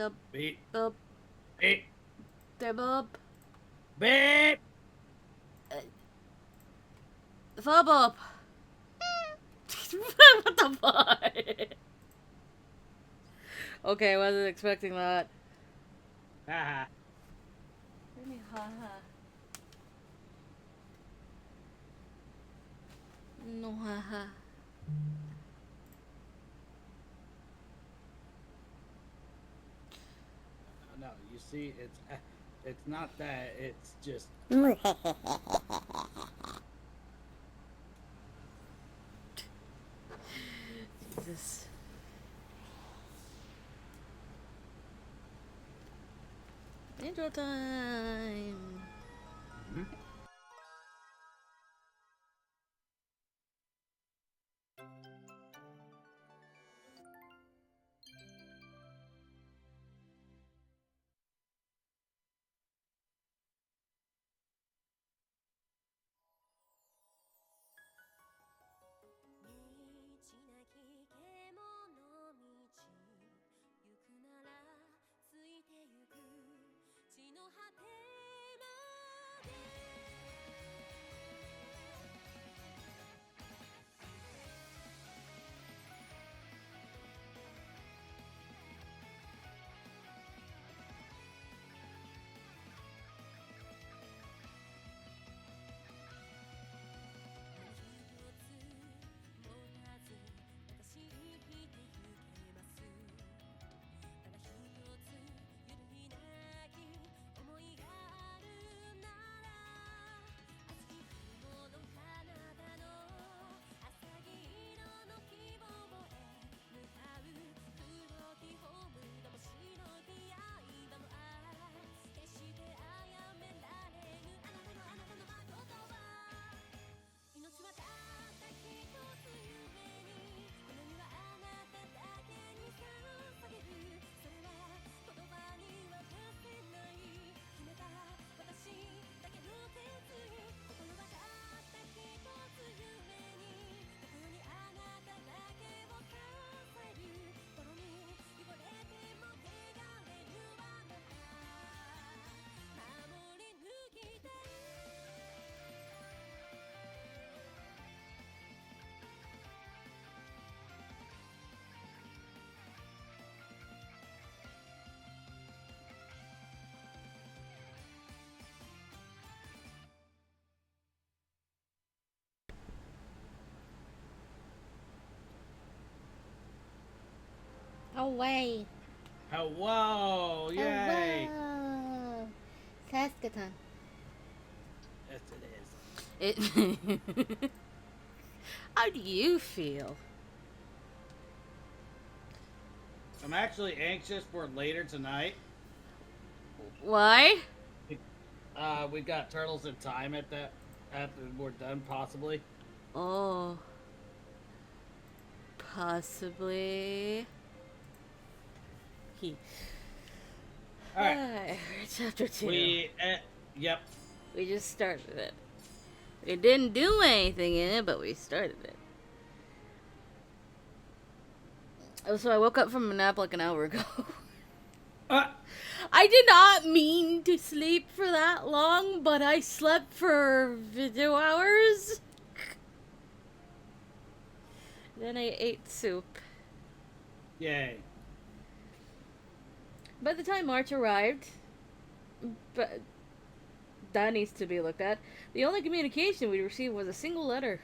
Boop, Beep. boop, Beep. there, boop. Beep. Fuck boop. What the fuck? Okay, I wasn't expecting that. Haha. What do you mean, haha? No, haha. No, you see, it's not that. It's just. Jesus. Intro time. Mhm. Away. Hello! Yay! Hello. Saskatoon. Yes, it is. It. How do you feel? I'm actually anxious for later tonight. Why? We've got Turtles in Time at that after we're done, possibly. Oh. Possibly. He. All right. Chapter 2. Yep. We just started it. We didn't do anything in it, but we started it. Oh, so I woke up from a nap like an hour ago. Uh, I did not mean to sleep for that long, but I slept for 2 hours. Then I ate soup. yay. By the time March arrived, but that needs to be looked at, the only communication we received was a single letter.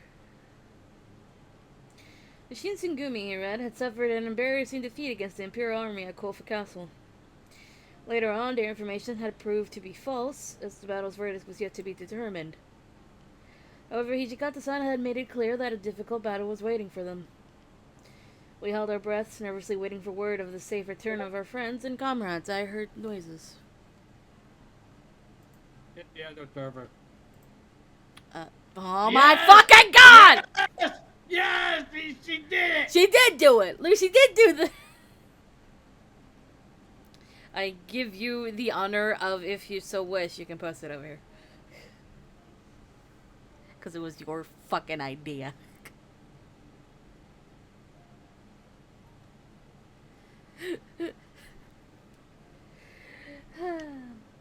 The Shinsengumi, he read, had suffered an embarrassing defeat against the Imperial Army at Kofa Castle. Later on, their information had proved to be false, as the battle's verdict was yet to be determined. However, Hijikata-san had made it clear that a difficult battle was waiting for them. We held our breaths, nervously waiting for word of the safe return of our friends and comrades. I heard noises. Yeah, no server. Oh my fucking god! Yes! Yes! She did it! She did do it! Lucy did do the... I give you the honor of, if you so wish, you can post it over here. Because it was your fucking idea.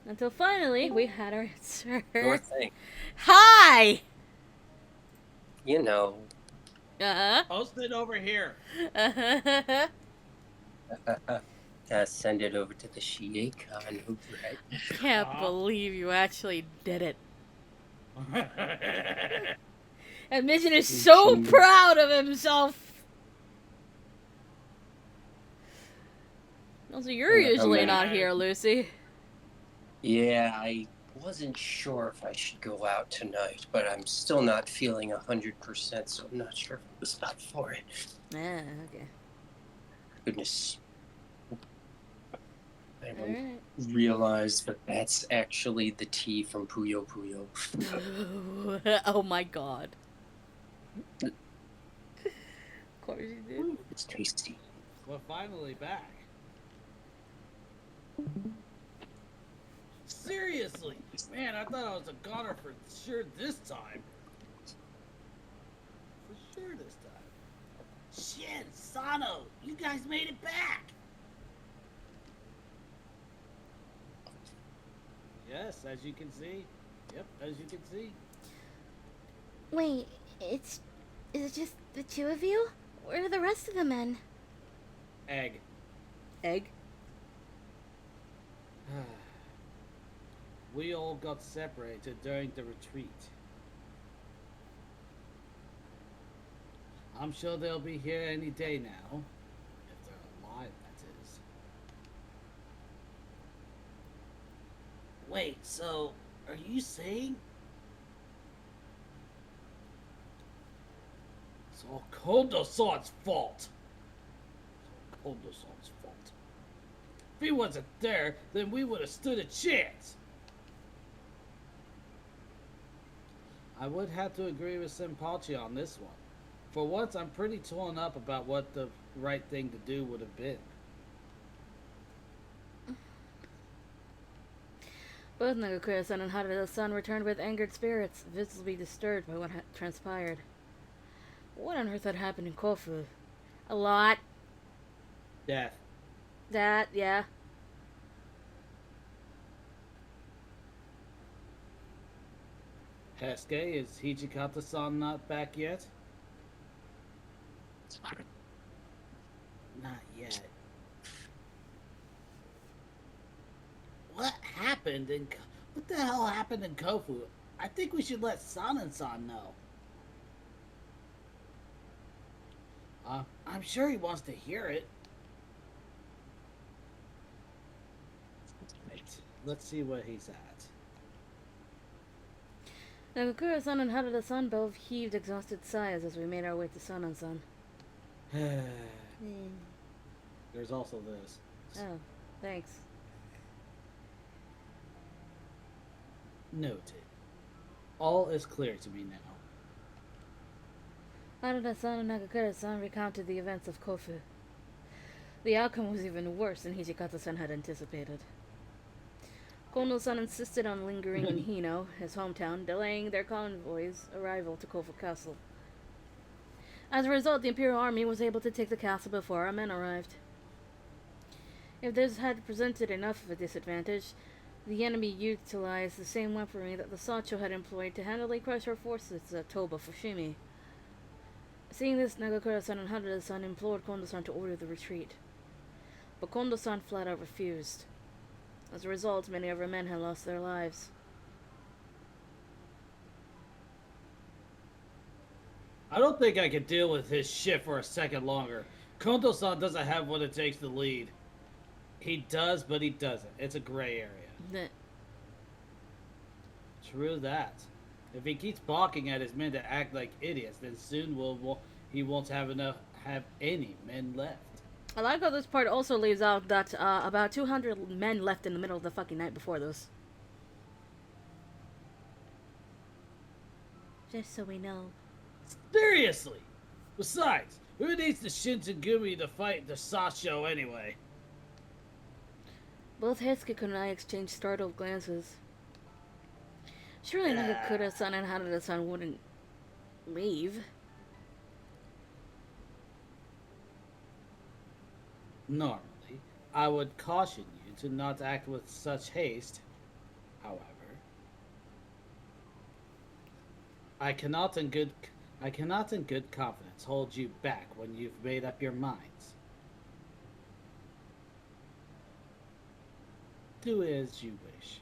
Until finally, we had our answer. Sure thing. Hi! You know, Uh-huh. Post it over here. Uh-huh. send it over to the Shiekon, right? Can't believe you actually did it. And Mission is so Jeez. proud of himself. Also, you're usually not here, Lucy. Yeah, I wasn't sure if I should go out tonight, but I'm still not feeling 100%, so I'm not sure if I was up for it. Ah, okay. Goodness. I Alright. realized that that's actually the tea from Puyo Puyo. Oh my god. Of course you did. It's tasty. We're finally back. Seriously, man, I thought I was a goner for sure this time. For sure this time. Shit, Sano, you guys made it back. Yes, as you can see. Yep, as you can see. Wait, is it just the two of you? Where are the rest of the men? Egg. Egg? We all got separated during the retreat. I'm sure they'll be here any day now. If they're alive, that is. Wait, so are you saying? It's all Kondo-san's fault. It's all Kondo-san's fault. If he wasn't there, then we would have stood a chance. I would have to agree with Senpachi on this one. For once, I'm pretty torn up about what the right thing to do would have been. Both Nagakura-san and Harada-san returned with angered spirits, visibly disturbed by what had transpired. What on earth had happened in Kofu? A lot. Death. That, yeah. Hesuke, is Hijikata-san not back yet? Not yet. What happened in... What the hell happened in Kofu? I think we should let Sanan-san know. I'm sure he wants to hear it. Right. Let's see what he's at. Nagakura-san and Harada-san both heaved exhausted sighs as we made our way to Sanan-san. There's also this. Oh, thanks. Noted. All is clear to me now. Harada-san and Nagakura-san recounted the events of Kofu. The outcome was even worse than Hijikata-san had anticipated. Kondo-san insisted on lingering in Hino, his hometown, delaying their convoy's arrival to Kofu Castle. As a result, the Imperial Army was able to take the castle before our men arrived. If this had presented enough of a disadvantage, the enemy utilized the same weaponry that the Sacho had employed to handily crush our forces at Toba Fushimi. Seeing this, Nagakura-san and Harada-san implored Kondo-san to order the retreat. But Kondo-san flat out refused. As a result, many of our men had lost their lives. I don't think I can deal with his shit for a second longer. Kondo-san doesn't have what it takes to lead. He does, but he doesn't. It's a gray area. True that. If he keeps balking at his men to act like idiots, then soon he won't have any men left. I like how this part also leaves out that about 200 men left in the middle of the fucking night before this. Just so we know. Seriously! Besides, who needs the Shinsengumi to fight the Sasho anyway? Both Hesuke and I exchanged startled glances. Surely Nagakura-san and Harada-san wouldn't leave. Normally, I would caution you to not act with such haste. however, I cannot in good confidence hold you back when you've made up your minds. Do as you wish.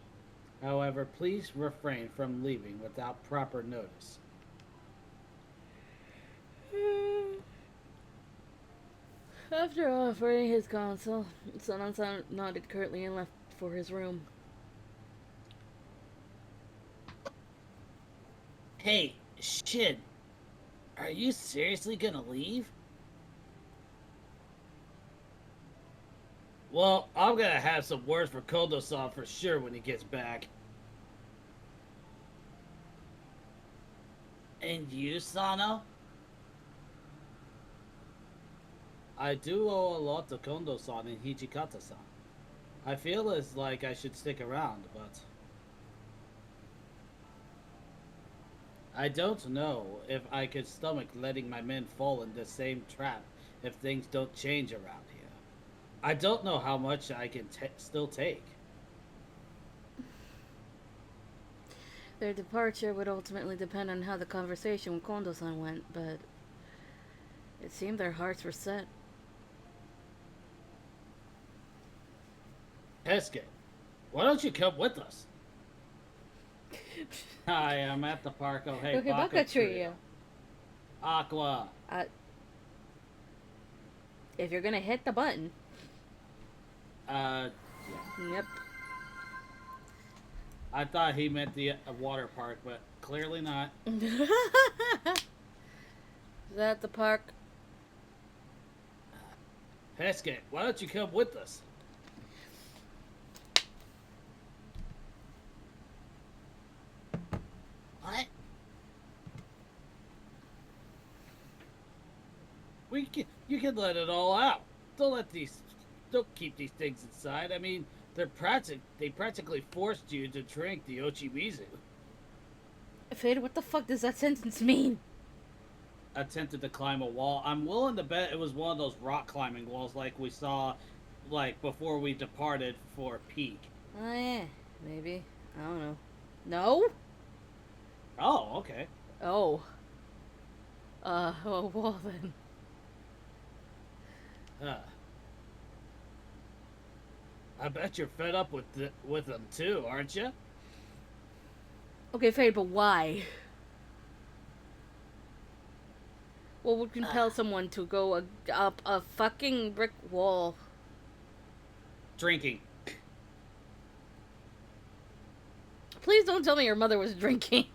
However, please refrain from leaving without proper notice. After offering his counsel, Sanan nodded curtly and left for his room. Hey, Shin, are you seriously gonna leave? Well, I'm gonna have some words for Kondo-san for sure when he gets back. And you, Sano? I do owe a lot to Kondo-san and Hijikata-san. I feel as like I should stick around, but I don't know if I could stomach letting my men fall in the same trap if things don't change around here. I don't know how much I can still take. Their departure would ultimately depend on how the conversation with Kondo-san went, but it seemed their hearts were set. Hesuke, why don't you come with us? Hi, I'm at the park. Oh, hey, Baka Trio. Aqua. If you're gonna hit the button. Yeah. Yep. I thought he meant the water park, but clearly not. Is that the park? Hesuke, why don't you come with us? What? You can let it all out. Don't keep these things inside. I mean, they practically forced you to drink the Ochimizu. Fade, what the fuck does that sentence mean? Attempted to climb a wall. I'm willing to bet it was one of those rock climbing walls like we saw, like, before we departed for Peak. Oh, yeah. Maybe. I don't know. No? Oh, okay. Oh. Well then. I bet you're fed up with them too, aren't you? Okay, Fade, but why? What would compel someone to go up a fucking brick wall? Drinking. Please don't tell me your mother was drinking.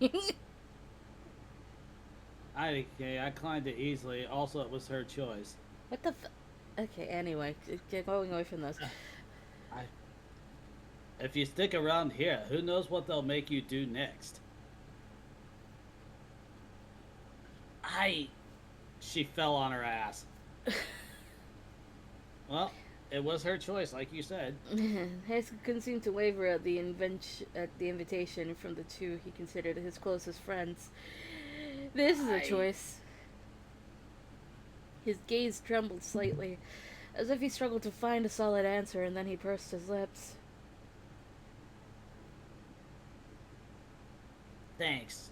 I climbed it easily. Also, it was her choice. What the Okay, anyway, get going away from this. If you stick around here, who knows what they'll make you do next? She fell on her ass. Well, it was her choice, like you said. Hesuke couldn't seem to waver at the invitation from the two he considered his closest friends. This is a choice. His gaze trembled slightly, as if he struggled to find a solid answer, and then he pursed his lips. Thanks.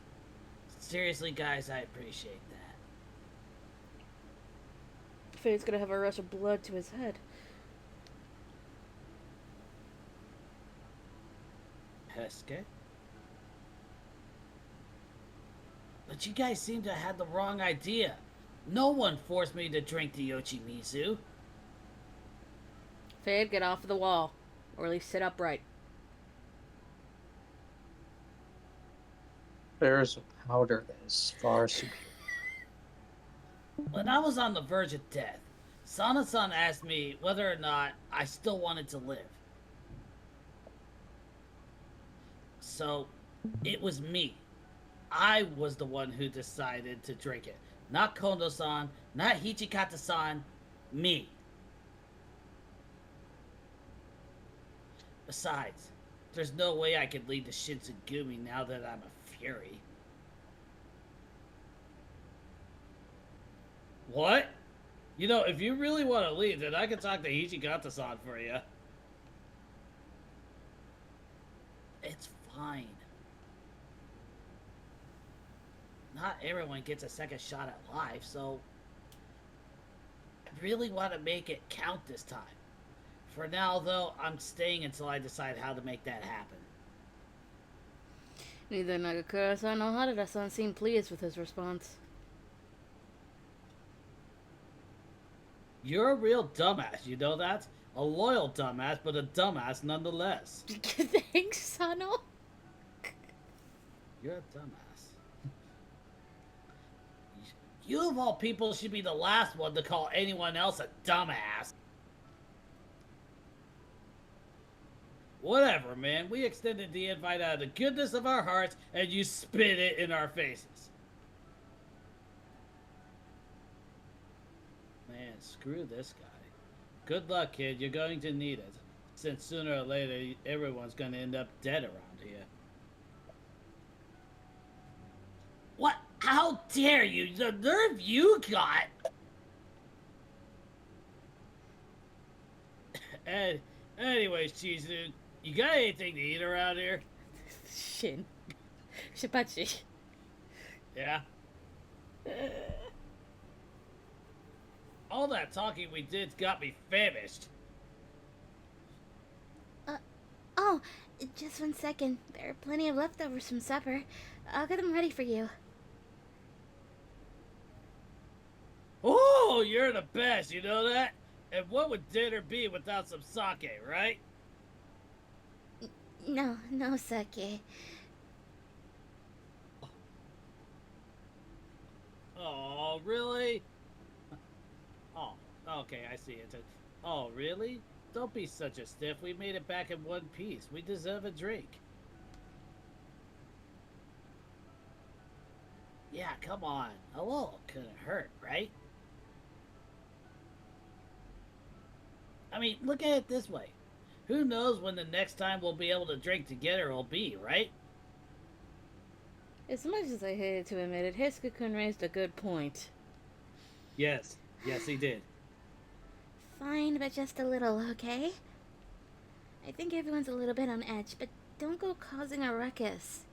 Seriously, guys, I appreciate that. Fade's gonna have a rush of blood to his head. Hesuke? But you guys seem to have had the wrong idea. No one forced me to drink the Yoshimizu. Fade, get off of the wall. Or at least sit upright. There's a powder that is far superior. When I was on the verge of death, Sana-san asked me whether or not I still wanted to live. So, it was me. I was the one who decided to drink it. Not Kondo-san, not Hichikata-san, me. Besides, there's no way I could lead the Shinsengumi now that I'm a fury. What? You know, if you really want to leave, then I can talk to Hichikata-san for you. It's fine. Not everyone gets a second shot at life, so I really want to make it count this time. For now, though, I'm staying until I decide how to make that happen. Neither Nagakura-san nor Harada-san seemed pleased with his response. You're a real dumbass, you know that? A loyal dumbass, but a dumbass nonetheless. Thanks, Sano. You're a dumbass. You of all people should be the last one to call anyone else a dumbass. Whatever, man. We extended the invite out of the goodness of our hearts, and you spit it in our faces. Man, screw this guy. Good luck, kid. You're going to need it, since sooner or later everyone's going to end up dead around here. What? How dare you? The nerve you got! And anyways, Chizu, you got anything to eat around here? Shin. Shipachi. Yeah? All that talking we did got me famished. Oh, just 1 second. There are plenty of leftovers from supper. I'll get them ready for you. Oh, you're the best, you know that? And what would dinner be without some sake, right? No sake. Oh, really? Oh, okay, I see it. Oh, really? Don't be such a stiff. We made it back in one piece. We deserve a drink. Yeah, come on. A little couldn't hurt, right? I mean, look at it this way. Who knows when the next time we'll be able to drink together will be, right? As much as I hated to admit it, Hiska-kun raised a good point. Yes, he did. Fine, but just a little, okay? I think everyone's a little bit on edge, but don't go causing a ruckus.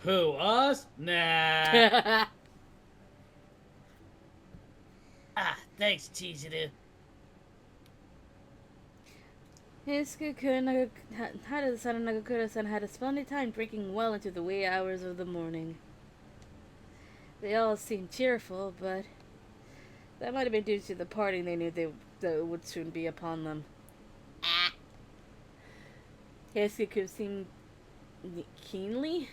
Who, us? Nah. Thanks, Chizuru. Hiska-kun, Harada-san and Nagakura-san had a splendid time drinking well into the wee hours of the morning. They all seemed cheerful, but that might have been due to the partying they knew that would soon be upon them. Hiska-kun seemed keenly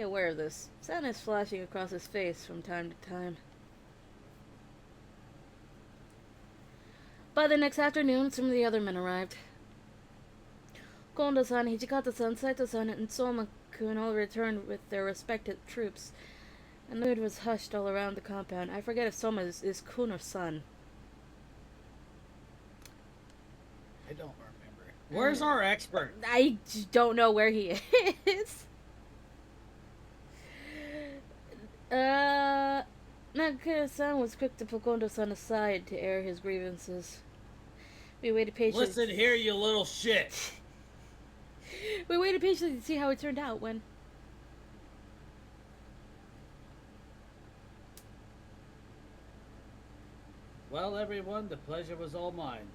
aware of this, sadness flashing across his face from time to time. By the next afternoon, some of the other men arrived. Kondo-san, Hijikata-san, Saito-san, and Soma-kun all returned with their respective troops, and the mood was hushed all around the compound. I forget if Soma is kun or son. I don't remember. Where's our expert? I don't know where he is. Nagakura-san was quick to pull Kondo-san aside to air his grievances. We waited patiently. Listen here, you little shit. We waited patiently to see how it turned out when... Well, everyone, the pleasure was all mine.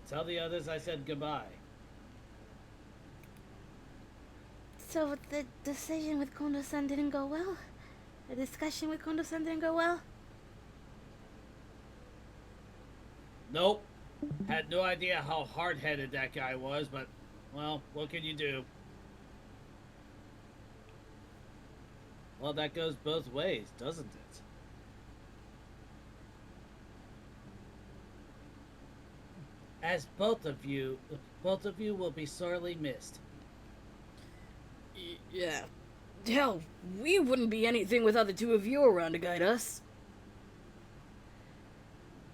Tell the others I said goodbye. So the decision with Kondo-san didn't go well? The discussion with Kondo-san didn't go well? Nope. Had no idea how hard-headed that guy was, but, well, what can you do? Well, that goes both ways, doesn't it? As both of you will be sorely missed. Yeah. Hell, we wouldn't be anything without the two of you around to guide us.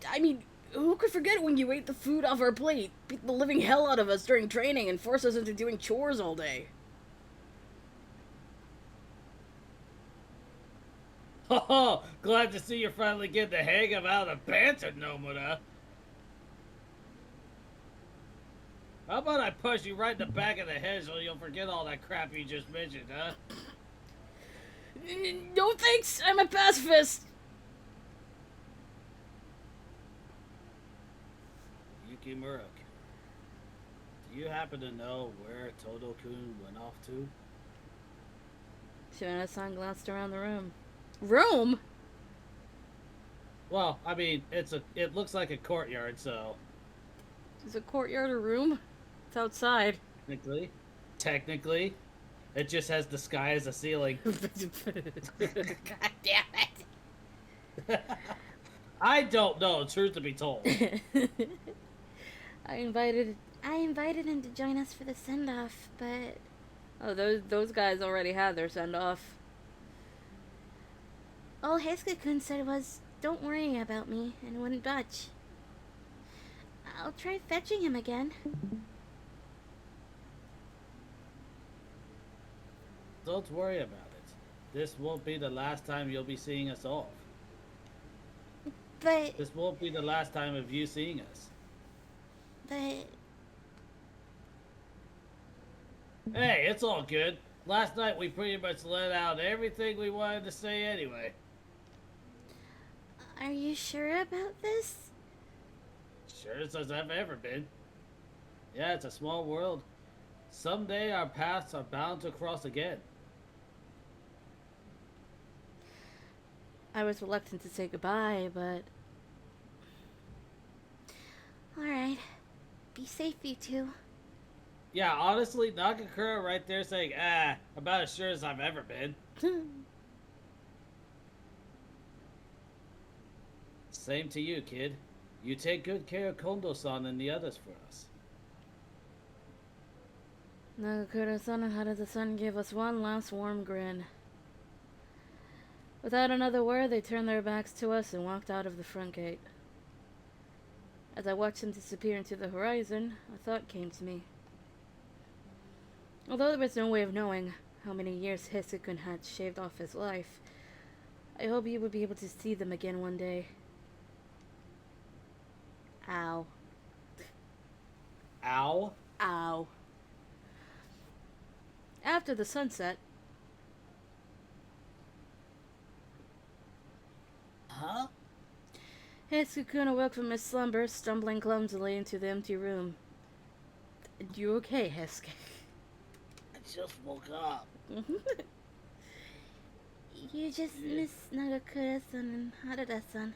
I mean, who could forget when you ate the food off our plate, beat the living hell out of us during training, and forced us into doing chores all day? Oh, glad to see you're finally getting the hang of how to banter, Nomura. How about I push you right in the back of the head so you'll forget all that crap you just mentioned, huh? No thanks, I'm a pacifist. Yukimura, do you happen to know where Todo-kun went off to? Shiona-san glanced around the room. Room? Well, I mean, it looks like a courtyard, so Is a courtyard a room? It's outside. technically, it just has the sky as a ceiling. God damn I don't know, truth to be told. it. I invited him to join us for the send off, but Oh, those guys already had their send off. all Hesuke-kun said was, "Don't worry about me," and wouldn't budge. I'll try fetching him again. Don't worry about it. This won't be the last time you'll be seeing us off. But This won't be the last time of you seeing us. but Hey, it's all good. Last night we pretty much let out everything we wanted to say anyway. are you sure about this? Sure as I've ever been. Yeah, it's a small world. Someday our paths are bound to cross again. I was reluctant to say goodbye, but Alright. Be safe, you two. Yeah, honestly, Nagakura right there saying, about as sure as I've ever been. Same to you, kid. You take good care of Kondo-san and the others for us. Nagakura-san and Harada-san gave us one last warm grin. Without another word, they turned their backs to us and walked out of the front gate. As I watched them disappear into the horizon, a thought came to me. Although there was no way of knowing how many years Hesuke had shaved off his life, I hope you would be able to see them again one day. Ow. Ow. Ow. After the sunset, Huh? Hesuke awoke from his slumber, stumbling clumsily into the empty room. You okay, Hesuke? I just woke up. You just miss Nagakura-san and Harada-san.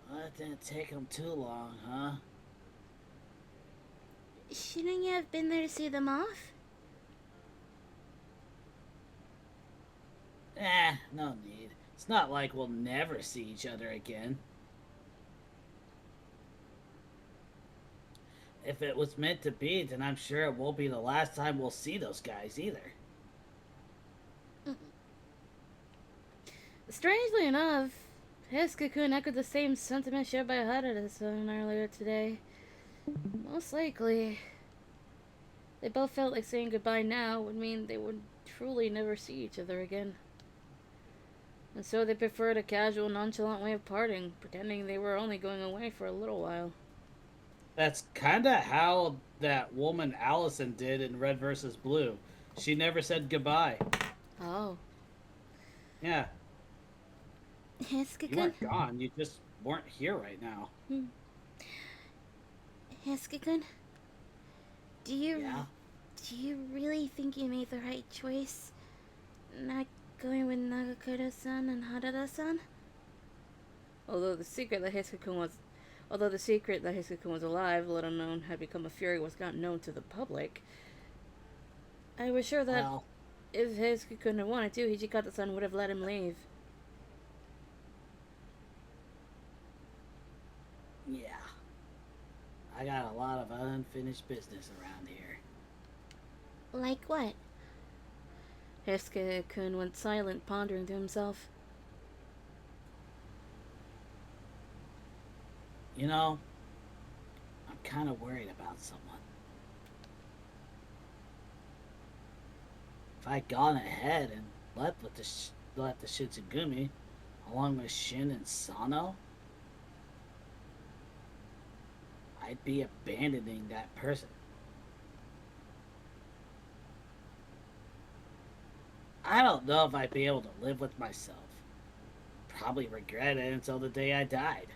Well, it didn't take them too long, huh? Shouldn't you have been there to see them off? No need. It's not like we'll never see each other again. If it was meant to be, then I'm sure it won't be the last time we'll see those guys either. Strangely enough, Hesuke echoed the same sentiment shared by Harada-san earlier today. Most likely, they both felt like saying goodbye now would mean they would truly never see each other again. And so they preferred a casual, nonchalant way of parting, pretending they were only going away for a little while. That's kinda how that woman Allison did in Red vs. Blue. She never said goodbye. Oh. Yeah, you Hesuke-kun? weren't gone, you just weren't here right now. Hesuke-kun? Do you Yeah? really think you made the right choice? Not going with Nagakura-san and Harada-san? Although the secret that Hesuke was alive, let alone had become a fury, was not known to the public, I was sure that Well, if Heisuke had wanted to, Hijikata-san would have let him leave. yeah. I got a lot of unfinished business around here. Like what? Heisuke went silent, pondering to himself. You know, I'm kind of worried about someone. If I'd gone ahead and left with the Shitsugumi, along with Shin and Sano, I'd be abandoning that person. I don't know if I'd be able to live with myself. Probably regret it until the day I died.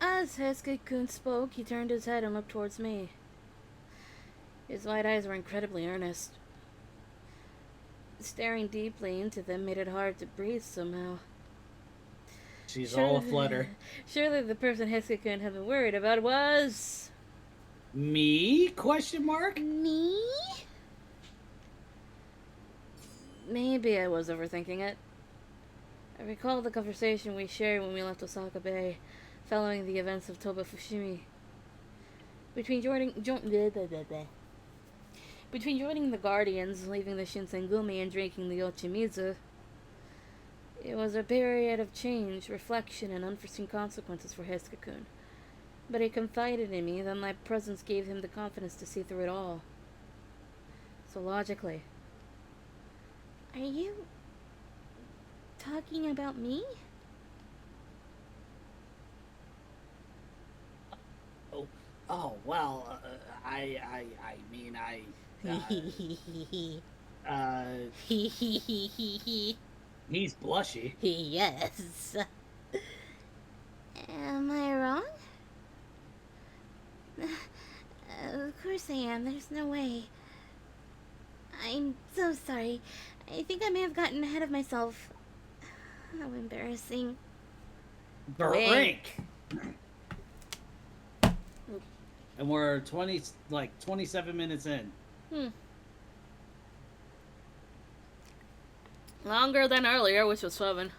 As Hesuke-kun spoke, he turned his head and looked towards me. His white eyes were incredibly earnest. Staring deeply into them made it hard to breathe somehow. She's all aflutter. Surely the person Hesuke-kun had been worried about was... Me? Question mark? Me? Maybe I was overthinking it. I recall the conversation we shared when we left Osaka Bay, following the events of Toba Fushimi. Between joining the Guardians, leaving the Shinsengumi, and drinking the Ochimizu, it was a period of change, reflection, and unforeseen consequences for Hesuke-kun. But he confided in me that my presence gave him the confidence to see through it all. So logically... Are you talking about me? Well, I mean, he's blushy. Yes. Am I wrong? Of course I am. There's no way. I'm so sorry. I think I may have gotten ahead of myself. How embarrassing. Brink. And we're 27 minutes in. Longer than earlier, which was 7.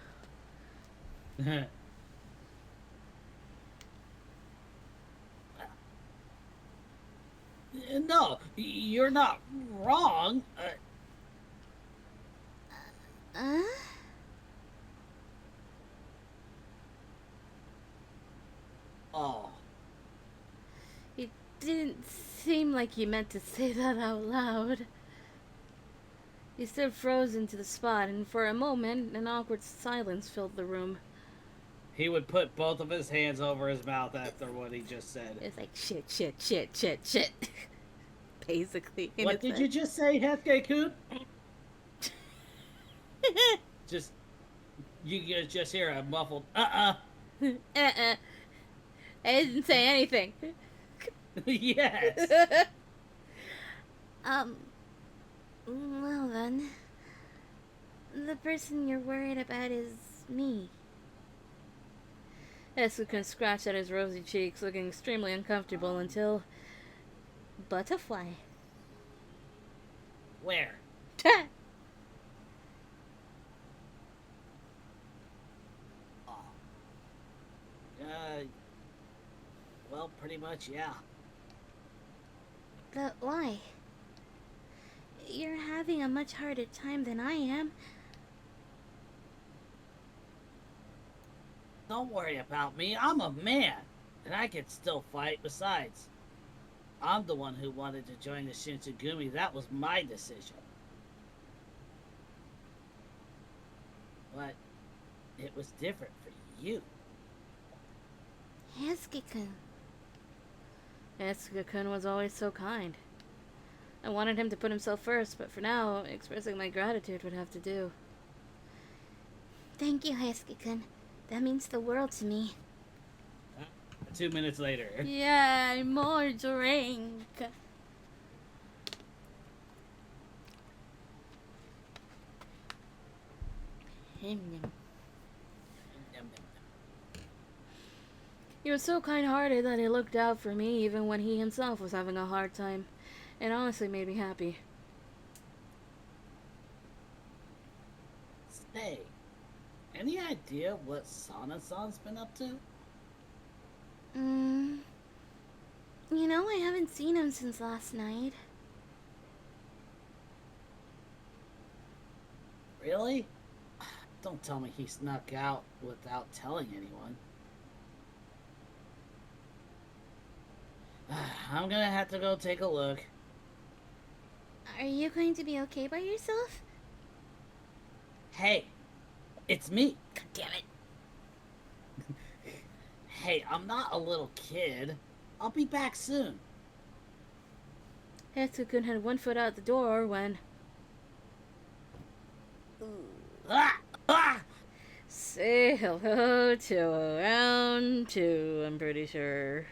No, you're not wrong. Oh. It didn't seem like he meant to say that out loud. He stood frozen to the spot, and for a moment, an awkward silence filled the room. He would put both of his hands over his mouth after what he just said. It's like, shit. Basically. What did you just say, Hesuke-kun? You just hear a muffled, I didn't say anything. Yes. Well then. The person you're worried about is me. Hesuke scratched at his rosy cheeks, looking extremely uncomfortable until... Butterfly. Where? Well, pretty much, yeah. But why? You're having a much harder time than I am. Don't worry about me. I'm a man, and I can still fight. Besides, I'm the one who wanted to join the Shinsengumi. That was my decision. But it was different for you. Hesuke-kun. Hesuke-kun was always so kind. I wanted him to put himself first, but for now, expressing my gratitude would have to do. Thank you, Hesuke-kun. That means the world to me. 2 minutes later. Yay, more drink. He was so kind-hearted that he looked out for me even when he himself was having a hard time. It honestly made me happy. Say, any idea what Sana-san's been up to? You know, I haven't seen him since last night. Really? Don't tell me he snuck out without telling anyone. I'm gonna have to go take a look. Are you going to be okay by yourself? Hey, it's me. God damn it. Hey, I'm not a little kid. I'll be back soon. Hesu-kun had one foot out the door when... Ah! Ah! Say hello to round two, I'm pretty sure.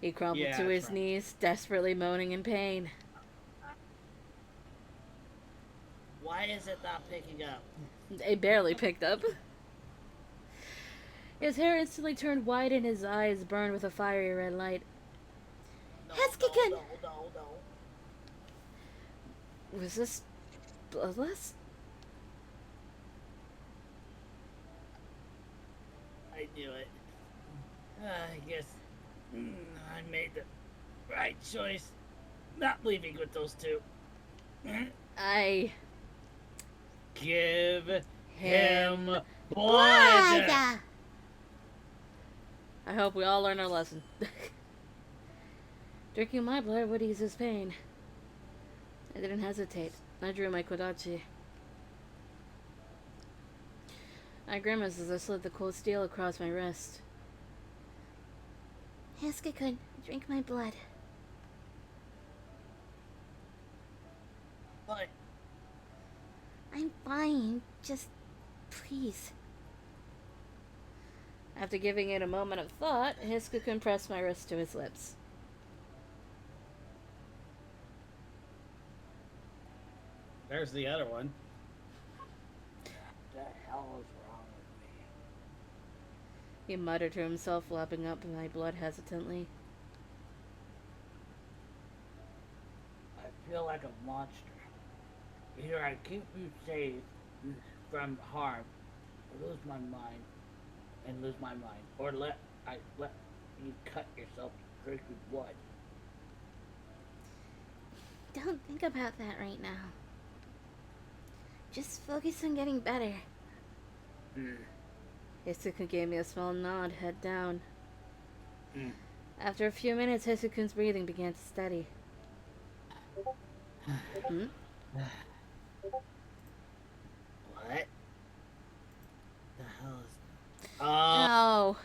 He crumpled Yeah, to that's his right. knees, desperately moaning in pain. Why is it not picking up? They barely picked up. His hair instantly turned white and his eyes burned with a fiery red light. No, Hesuke-kun! no. Was this bloodless? I knew it. I guess I made the right choice. Not leaving with those two. I... Give Him him blood! Blood! I hope we all learn our lesson. Drinking my blood would ease his pain. I didn't hesitate. I drew my kodachi. I grimaced as I slid the cold steel across my wrist. Hesuke-kun, drink my blood. But I'm fine. Just please. After giving it a moment of thought, Hiskukun pressed my wrist to his lips. there's the other one. What the hell is wrong with me? He muttered to himself, lapping up my blood hesitantly. I feel like a monster. Either I keep you safe from harm, or lose my mind, or let you cut yourself to drink with blood. Don't think about that right now. Just focus on getting better. Hisukun gave me a small nod, head down. Mm. After a few minutes, Hisukun's breathing began to steady. Hmm? What? The hell is? Oh.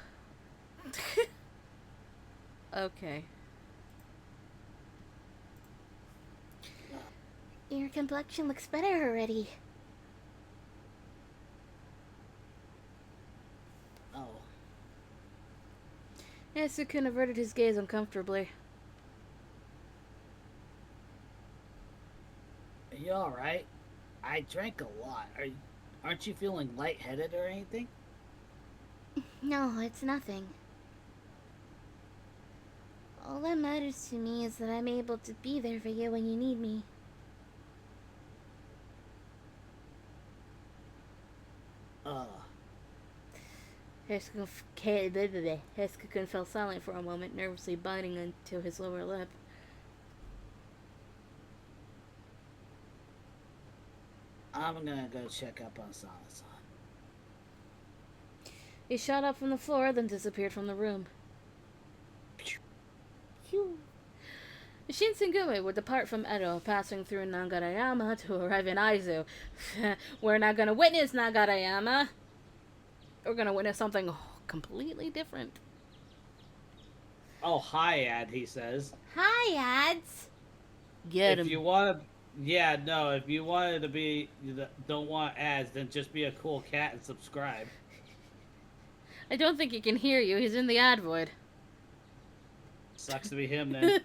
Okay. Your complexion looks better already. Oh. Hisukun averted his gaze uncomfortably. Are you all right? I drank a lot. Aren't you feeling lightheaded or anything? No, it's nothing. All that matters to me is that I'm able to be there for you when you need me. Hisukun fell silent for a moment, nervously biting into his lower lip. I'm gonna go check up on Sana-san. He shot up from the floor, then disappeared from the room. Phew. Shinsengumi would depart from Edo, passing through Nagarayama to arrive in Aizu. We're not gonna witness Nagarayama. We're gonna witness something completely different. Oh, hi, Ad, he says. Hi, ads! Get If him. you want to... Yeah, no, if you wanted to be... Don't want ads, then just be a cool cat and subscribe. I don't think he can hear you. He's in the ad void. Sucks to be him, then.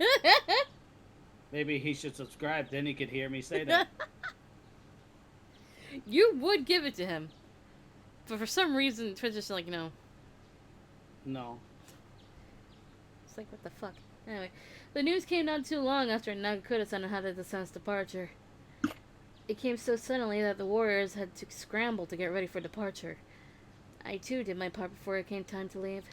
Maybe he should subscribe, then he could hear me say that. You would give it to him. But for some reason, Twitch is like, no. No. It's like, what the fuck? Anyway, the news came not too long after Nagakura-san had the sun's departure. It came so suddenly that the warriors had to scramble to get ready for departure. I too did my part before it came time to leave.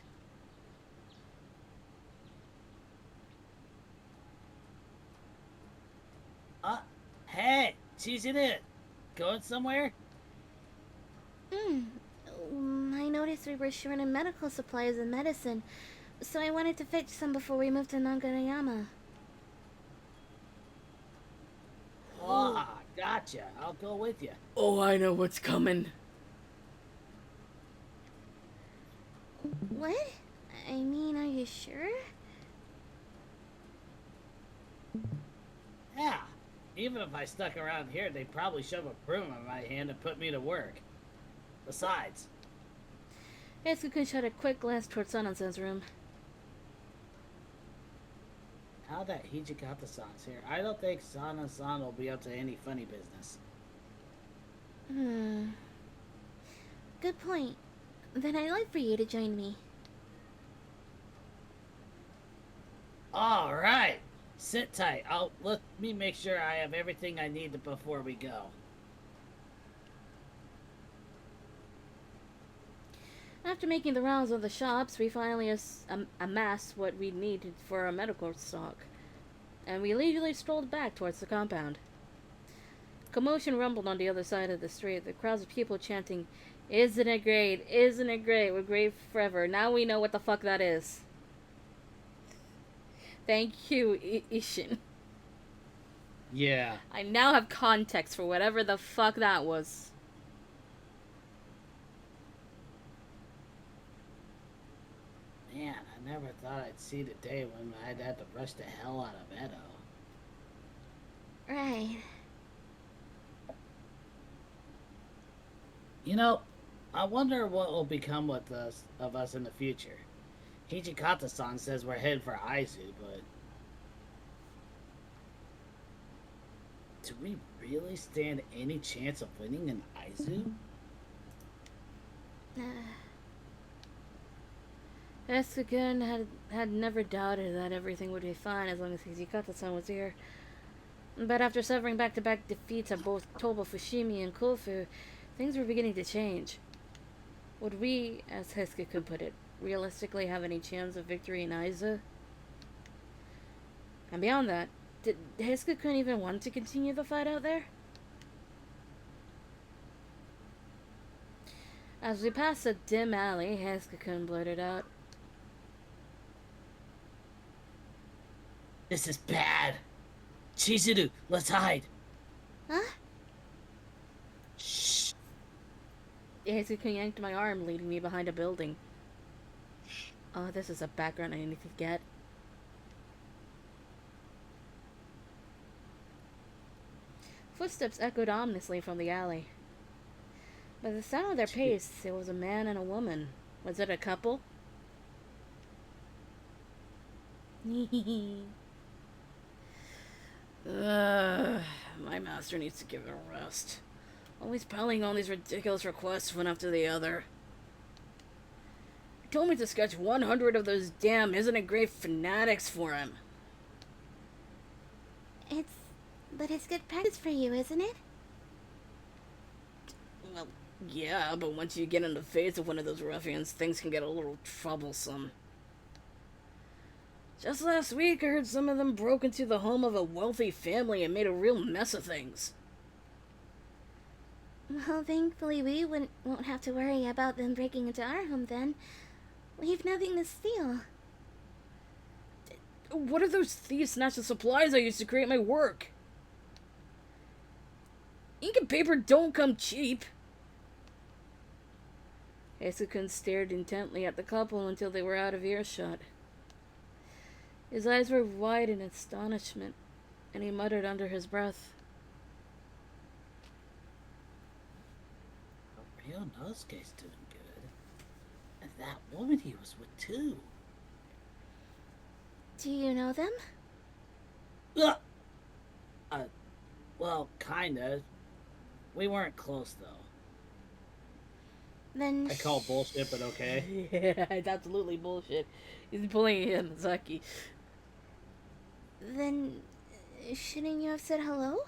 Hey, she's in it. Going somewhere? I noticed we were short on medical supplies and medicine, so I wanted to fetch some before we moved to Nagarayama. Ah, gotcha. I'll go with you. Oh, I know what's coming. What? I mean, are you sure? Yeah. Even if I stuck around here, they'd probably shove a broom in my hand and put me to work. Besides, Hakuoki shot a quick glance towards Sanan's room. now that Hijikata-san's here, I don't think Sana-san will be up to any funny business. Good point. Then I'd like for you to join me. Alright! Sit tight. Let me make sure I have everything I need before we go. After making the rounds of the shops, we finally amassed what we needed for our medical stock, and we leisurely strolled back towards the compound. Commotion rumbled on the other side of the street, the crowds of people chanting, "Isn't it great? Isn't it great? We're great forever." Now we know what the fuck that is. Thank you, Ishin. Yeah. I now have context for whatever the fuck that was. Man, I never thought I'd see the day when I'd have to rush the hell out of Edo. Right. You know, I wonder what will become of us in the future. Hijikata-san says we're headed for Aizu, but... do we really stand any chance of winning in Aizu? Hakuoki had never doubted that everything would be fine as long as Hijikata-san was here. But after suffering back-to-back defeats at both Toba Fushimi and Kofu, things were beginning to change. Would we, as Hakuoki put it, realistically have any chance of victory in Aizu? And beyond that, did Hakuoki even want to continue the fight out there? As we passed a dim alley, Hakuoki blurted out, This is bad! Chizuru, let's hide! Huh? Shh! Hakuoki yanked my arm, leading me behind a building. Oh, this is a background I need to get. Footsteps echoed ominously from the alley. By the sound of their pace, it was a man and a woman. Was it a couple? My master needs to give it a rest. Always piling on these ridiculous requests one after the other. He told me to sketch 100 of those damn Isn't It Great fanatics for him. But it's good practice for you, isn't it? Well, yeah, but once you get in the face of one of those ruffians, things can get a little troublesome. Just last week, I heard some of them broke into the home of a wealthy family and made a real mess of things. Well, thankfully we won't have to worry about them breaking into our home then. We've nothing to steal. What if those thieves snatched the supplies I used to create my work? Ink and paper don't come cheap. Hakuoki stared intently at the couple until they were out of earshot. His eyes were wide in astonishment, and he muttered under his breath, Real Nosuke's doing good. And that woman he was with, too. Do you know them? Well, kinda. We weren't close, though. Then I call bullshit, but okay. yeah, it's absolutely bullshit. He's pulling a Mizaki. Then shouldn't you have said hello?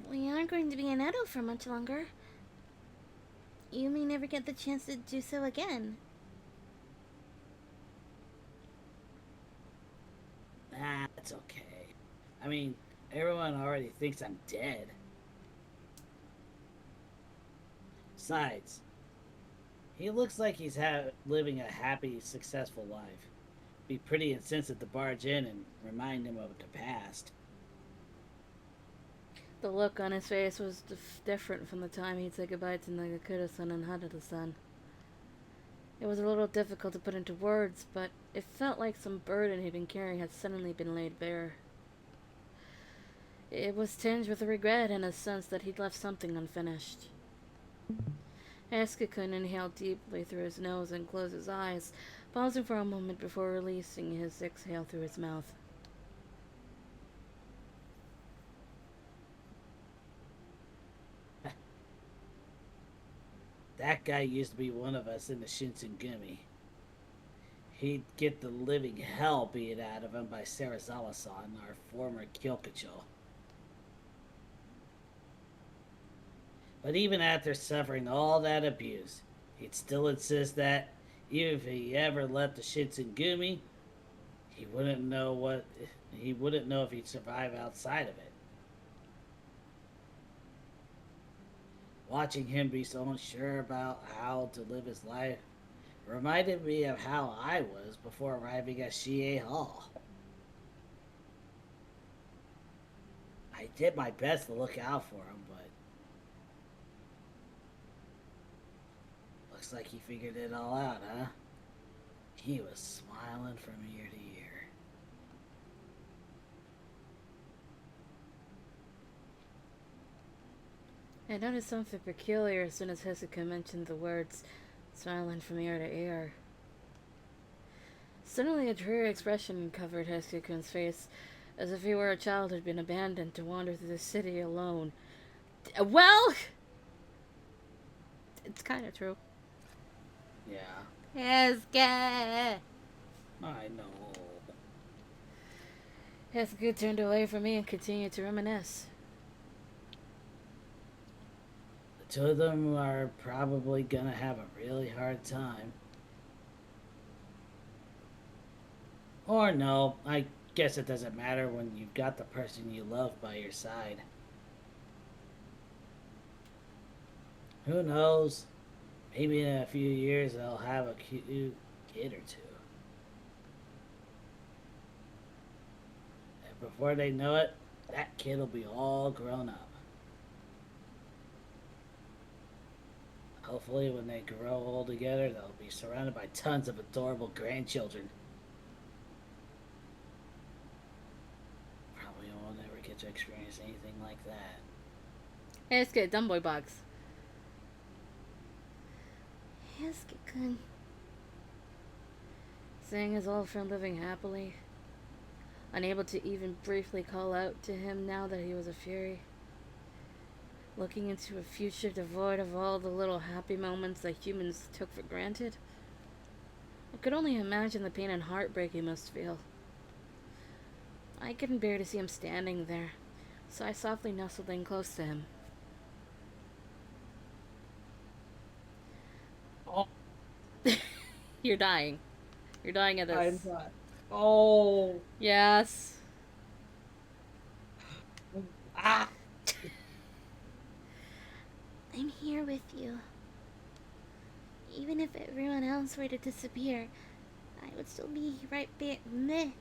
We aren't going to be in Edo for much longer. You may never get the chance to do so again. That's okay. I mean, everyone already thinks I'm dead. Besides, he looks like he's living a happy, successful life. Be pretty insensitive to barge in and remind him of the past. The look on his face was different from the time he'd said goodbye to Nagakura-san and Haruto-san. It was a little difficult to put into words, but it felt like some burden he'd been carrying had suddenly been laid bare. It was tinged with regret and a sense that he'd left something unfinished. Hesuke inhaled deeply through his nose and closed his eyes, pausing for a moment before releasing his exhale through his mouth. That guy used to be one of us in the Shinsengumi. He'd get the living hell beat out of him by Sarazawa-san, our former Kyokucho. But even after suffering all that abuse, he'd still insist that even if he ever left the Shinsengumi, he wouldn't know if he'd survive outside of it. Watching him be so unsure about how to live his life reminded me of how I was before arriving at Shie Hall. I did my best to look out for him, but looks like he figured it all out, huh? He was smiling from ear to ear. I noticed something peculiar as soon as Hesuke mentioned the words, smiling from ear to ear. Suddenly a dreary expression covered Hesuke-kun's face, as if he were a child who had been abandoned to wander through the city alone. Well, it's kind of true. Yeah, Hesuke! I know. Hesuke turned away from me and continued to reminisce. The two of them are probably gonna have a really hard time. Or no, I guess it doesn't matter when you've got the person you love by your side. Who knows? Maybe in a few years they'll have a cute kid or two. And before they know it, that kid will be all grown up. Hopefully when they grow old together, they'll be surrounded by tons of adorable grandchildren. Probably won't ever get to experience anything like that. Hesuke, dumb boy box. Hesuke-kun. Seeing his old friend living happily, unable to even briefly call out to him now that he was a fury. Looking into a future devoid of all the little happy moments that humans took for granted. I could only imagine the pain and heartbreak he must feel. I couldn't bear to see him standing there, so I softly nestled in close to him. Oh, You're dying. You're dying at this. I'm not. Oh. Yes. Ah. I'm here with you. Even if everyone else were to disappear, I would still be right meh.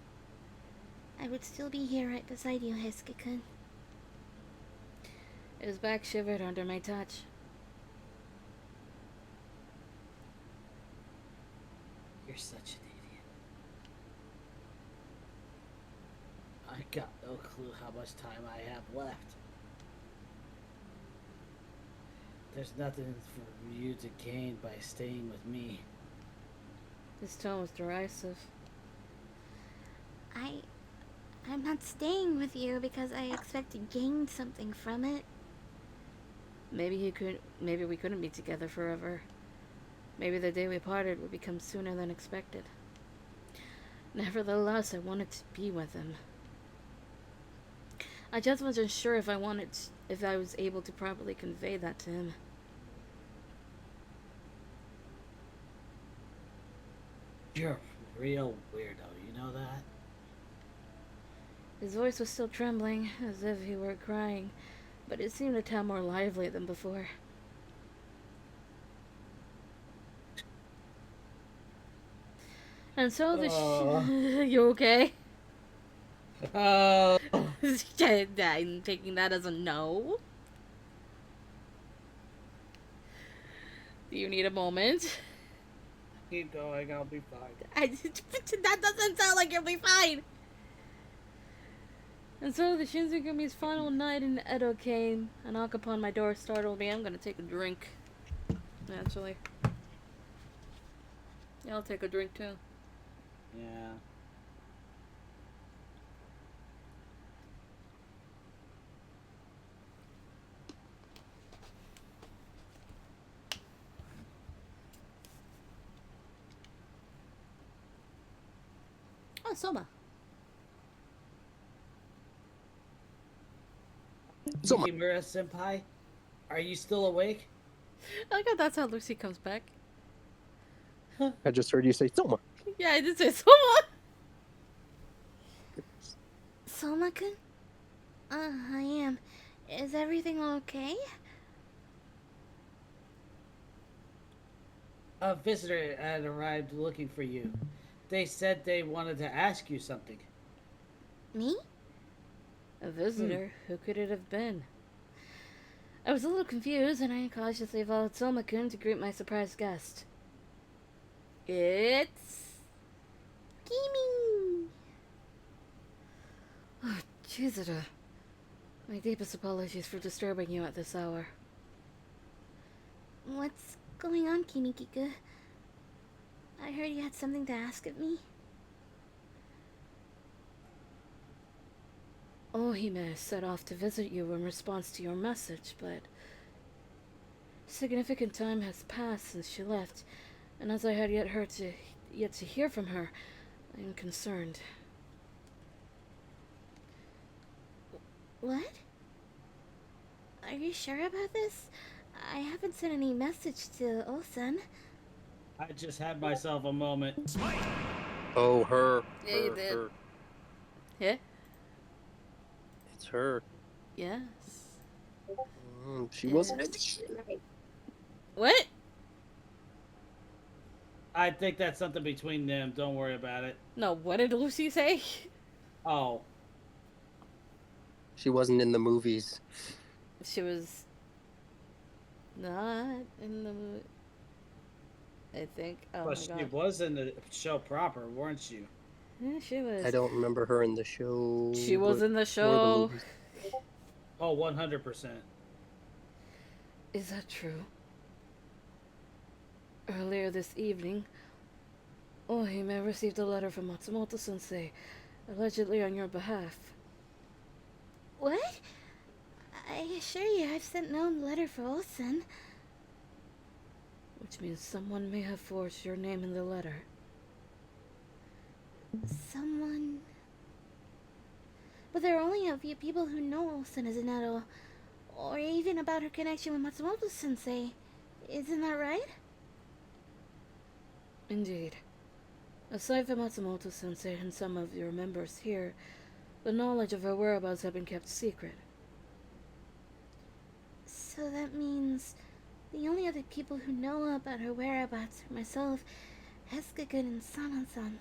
I would still be here right beside you, Hesuke-kun. His back shivered under my touch. You're such an idiot. I got no clue how much time I have left. There's nothing for you to gain by staying with me. His tone was derisive. I'm not staying with you because I expect to gain something from it. Maybe we couldn't be together forever. Maybe the day we parted would become sooner than expected. Nevertheless, I wanted to be with him. I just wasn't sure if I was able to properly convey that to him. You're a real weirdo, you know that? His voice was still trembling, as if he were crying, but it seemed a tad more lively than before. And so you okay? Oh. I'm taking that as a no. Do you need a moment? Keep going, I'll be fine. That doesn't sound like you'll be fine. And so the Shinzugumi's final night in Edo came. A knock upon my door startled me. I'm gonna take a drink. Naturally. Yeah, I'll take a drink too. Yeah. Oh, Soma. Soma. Yukimura senpai, are you still awake? I think that's how Lucy comes back. I just heard you say Soma. Yeah, I did say Soma. Soma-kun? I am. Is everything okay? A visitor had arrived looking for you. They said they wanted to ask you something. Me? A visitor? Who could it have been? I was a little confused, and I cautiously followed Soma-kun to greet my surprise guest. It's... Kimi! Oh, Chizuru. My deepest apologies for disturbing you at this hour. What's going on, Kimi-kiku? I heard you had something to ask of me. Ohime set off to visit you in response to your message, but significant time has passed since she left, and as I had yet to hear from her, I am concerned. What? Are you sure about this? I haven't sent any message to Olsen. I just had myself a moment. Oh, her. Yeah, you her, did. her. Yeah? It's her. Yes. She wasn't at the show. What? I think that's something between them. Don't worry about it. No, what did Lucy say? Oh. She wasn't in the movies. She was not in the movie. I think. Oh But my she god. was in the show proper, weren't you? Yeah, she was. I don't remember her in the show. She was in the or show. movies. Oh, 100%. Is that true? Earlier this evening, Ohime received a letter from Matsumoto-sensei, allegedly on your behalf. What? I assure you I've sent no letter for Olsen. Which means someone may have forged your name in the letter. Someone... But there are only a few people who know Olsen as Inedo, or even about her connection with Matsumoto-sensei. Isn't that right? Indeed. Aside from Matsumoto-sensei and some of your members here, the knowledge of her whereabouts have been kept secret. So that means the only other people who know about her whereabouts are myself, Hesuke-kun, and Sanan-san.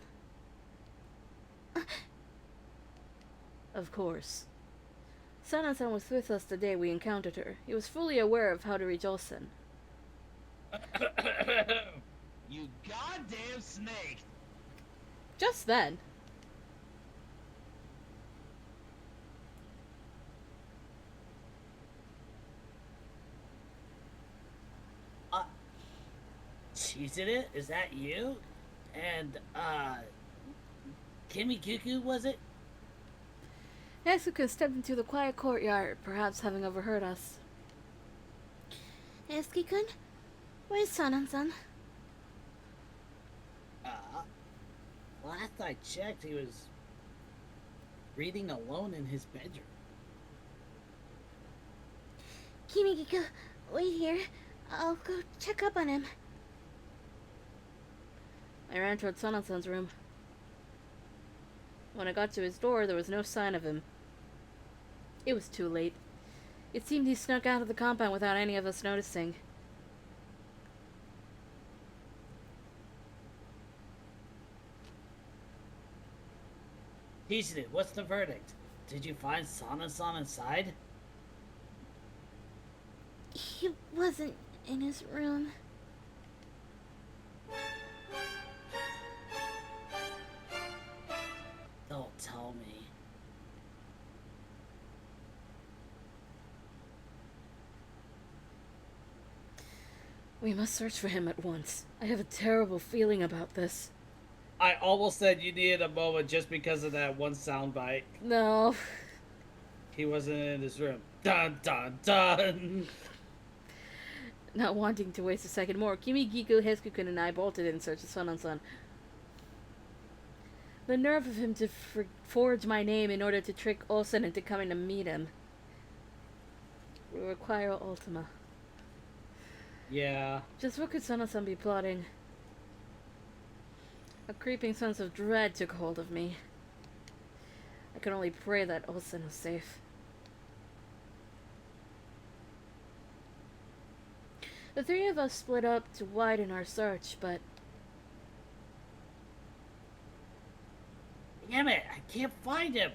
Of course. Sanan-san was with us the day we encountered her. He was fully aware of how to reach Olsen. You goddamn snake! Just then. Chizuru, is that you? And, Kimi Cuckoo, was it? Hesuke stepped into the quiet courtyard, perhaps having overheard us. Hesuke-kun? Where's Sanan-san? Last I checked, he was reading alone in his bedroom. Kimi-kiku, wait here. I'll go check up on him. I ran toward Sanan-san's room. When I got to his door, there was no sign of him. It was too late. It seemed he snuck out of the compound without any of us noticing. Chizuru, what's the verdict? Did you find Sanan-san inside? He wasn't in his room. We must search for him at once. I have a terrible feeling about this. I almost said you needed a moment just because of that one soundbite. No. He wasn't in his room. Dun dun dun. Not wanting to waste a second more, Kimigiku, Heskukun, and I bolted in search of Sonon-san. The nerve of him to forge my name in order to trick Olsen into coming to meet him. We require Ultima. Yeah. Just what could Sonon-san be plotting? A creeping sense of dread took hold of me. I could only pray that Olsen was safe. The three of us split up to widen our search, but... Damn it, I can't find him.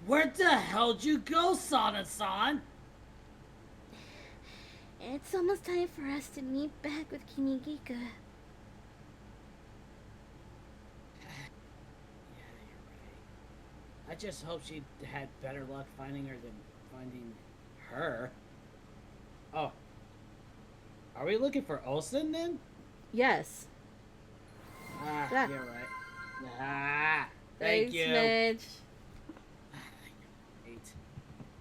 Where the hell'd you go, Sana-san? It's almost time for us to meet back with Kimigiku. Yeah, you're right. I just hope she had better luck finding her than finding her. Oh. Are we looking for Olsen then? yes. Ah, Yeah. you're right. Ah, thank Thanks, you. Midge. Wait.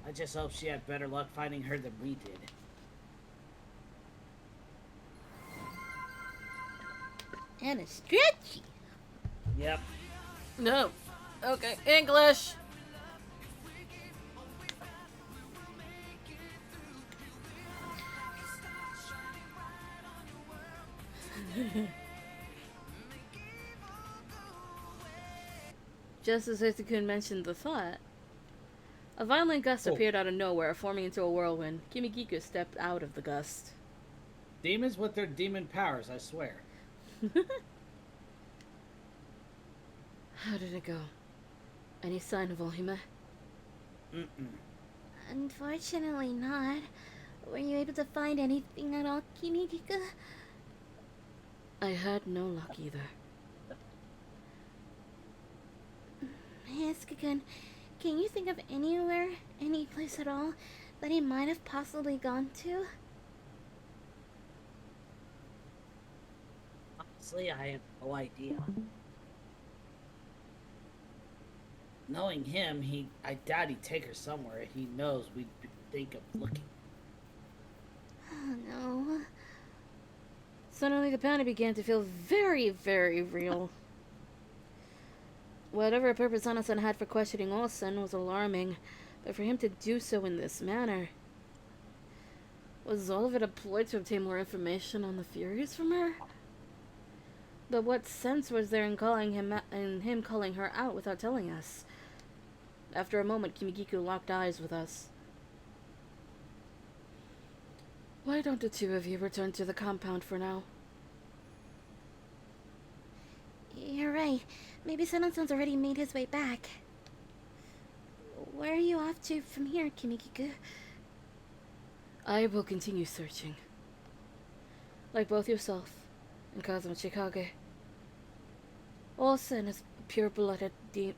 I just hope she had better luck finding her than we did. And a stretchy. Yep. No. Okay, English. Just as Itakun mentioned the thought, a violent gust appeared out of nowhere, forming into a whirlwind. Kimigiku stepped out of the gust. Demons with their demon powers, I swear. How did it go? Any sign of Ohime? Mm-mm. Unfortunately not. Were you able to find anything at all, Kimigiku? I had no luck either. Heskukun, can you think of anywhere, any place at all, that he might have possibly gone to? Honestly, I have no idea. Knowing him, I doubt he'd take her somewhere he knows we'd think of looking. Oh no. Suddenly the panic began to feel very, very real. Whatever purpose Hana-san had for questioning Olsen was alarming, but for him to do so in this manner... Was all of it a ploy to obtain more information on the Furies from her? But what sense was there in him calling her out without telling us? After a moment, Kimigiku locked eyes with us. Why don't the two of you return to the compound for now? You're right. Maybe Sonon-san's already made his way back. Where are you off to from here, Kimigiku? I will continue searching. Like both yourself and Kazuma Chikage. Olsen is a pure-blooded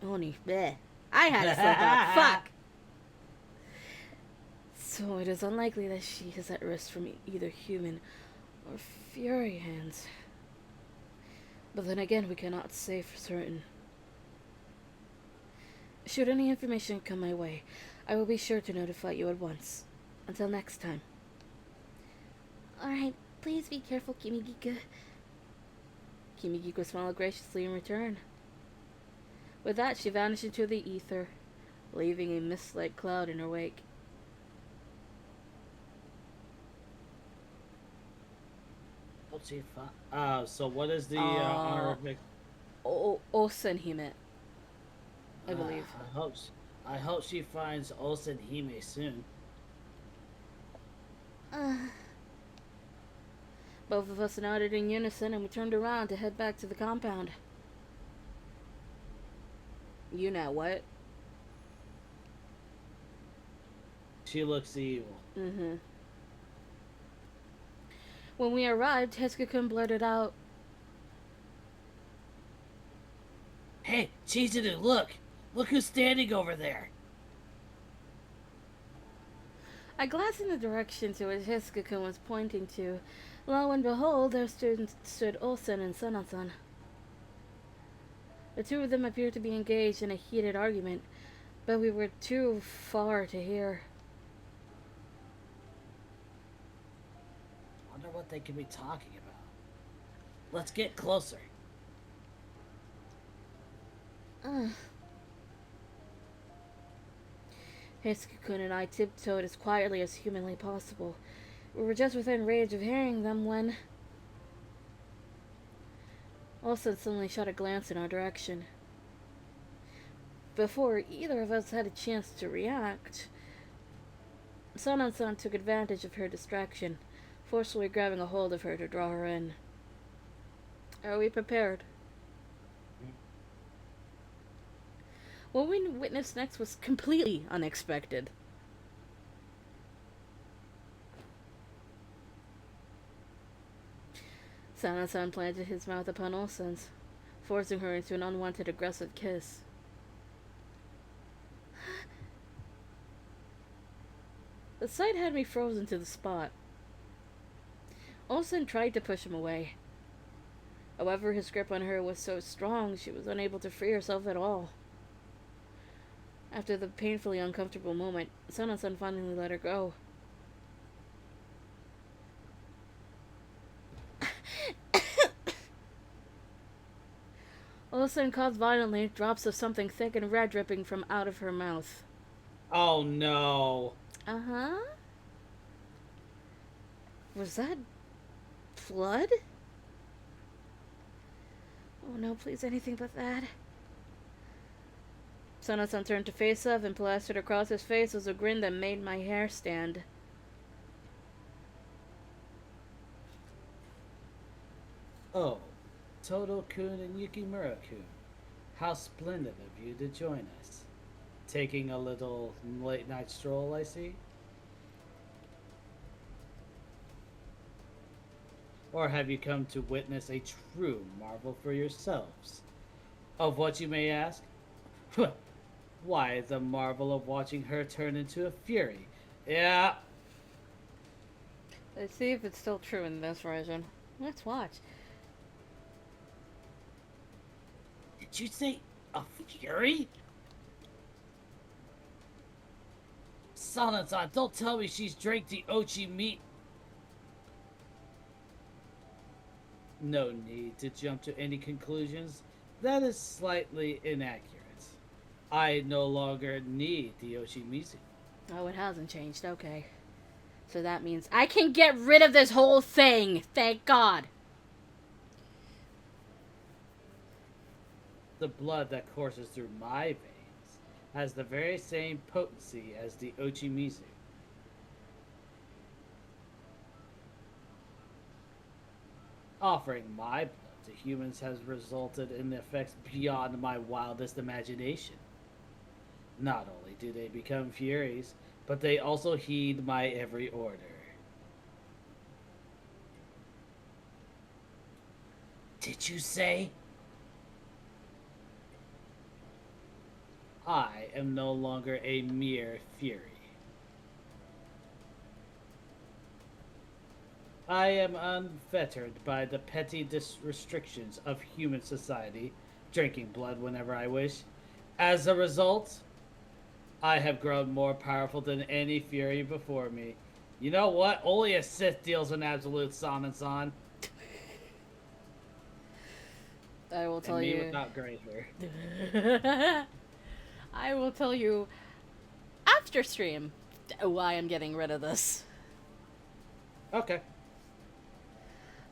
Oni. Bleh. I had a slip up. Fuck! So it is unlikely that she is at risk from either human or Fury hands. But then again, we cannot say for certain. Should any information come my way, I will be sure to notify you at once. Until next time. Alright, please be careful, Kimigiku. Kimigiku smiled graciously in return. With that, she vanished into the ether, leaving a mist-like cloud in her wake. So what is the honorific? Olsen Hime, I believe. I hope she finds Olsen Hime soon. Both of us nodded in unison and we turned around to head back to the compound. You know what? She looks evil. Mm-hmm. When we arrived, Heskukun blurted out, Hey, Chizuru, look! Look who's standing over there! I glanced in the direction to which Heskukun was pointing to, Lo and behold, there stood Olsen and Sana-san. The two of them appeared to be engaged in a heated argument, but we were too far to hear. Wonder what they could be talking about. Let's get closer. Heisuke-kun and I tiptoed as quietly as humanly possible. We were just within range of hearing them when Olsen suddenly shot a glance in our direction. Before either of us had a chance to react, Sanan-san took advantage of her distraction, forcefully grabbing a hold of her to draw her in. Are we prepared? What we witnessed next was completely unexpected. Sana-san planted his mouth upon Olsen's, forcing her into an unwanted aggressive kiss. The sight had me frozen to the spot. Olsen tried to push him away. However, his grip on her was so strong she was unable to free herself at all. After the painfully uncomfortable moment, Sana-san finally let her go. Olsen coughed violently, drops of something thick and red dripping from out of her mouth. Oh no. Uh-huh. Was that blood? Oh no, please, anything but that. Sana-san turned to face up, and plastered across his face was a grin that made my hair stand. Oh, Todo-kun and Yukimura-kun. How splendid of you to join us. Taking a little late-night stroll, I see? Or have you come to witness a true marvel for yourselves? Of what, you may ask? Why, the marvel of watching her turn into a fury. Yeah. Let's see if it's still true in this version. Let's watch. Did you say a fury? Sana-san, don't tell me she's drank the ochi meat. No need to jump to any conclusions. That is slightly inaccurate. I no longer need the Yoshimizu. Oh, it hasn't changed. Okay. So that means I can get rid of this whole thing. Thank God. The blood that courses through my veins has the very same potency as the Ochimizu. Offering my blood to humans has resulted in effects beyond my wildest imagination. Not only do they become furies, but they also heed my every order. Did you say? I am no longer a mere fury. I am unfettered by the petty restrictions of human society, drinking blood whenever I wish. As a result, I have grown more powerful than any fury before me. You know what? Only a Sith deals in absolute Sanan-san. I will tell and me you. without gray hair. I will tell you after stream why I'm getting rid of this. Okay.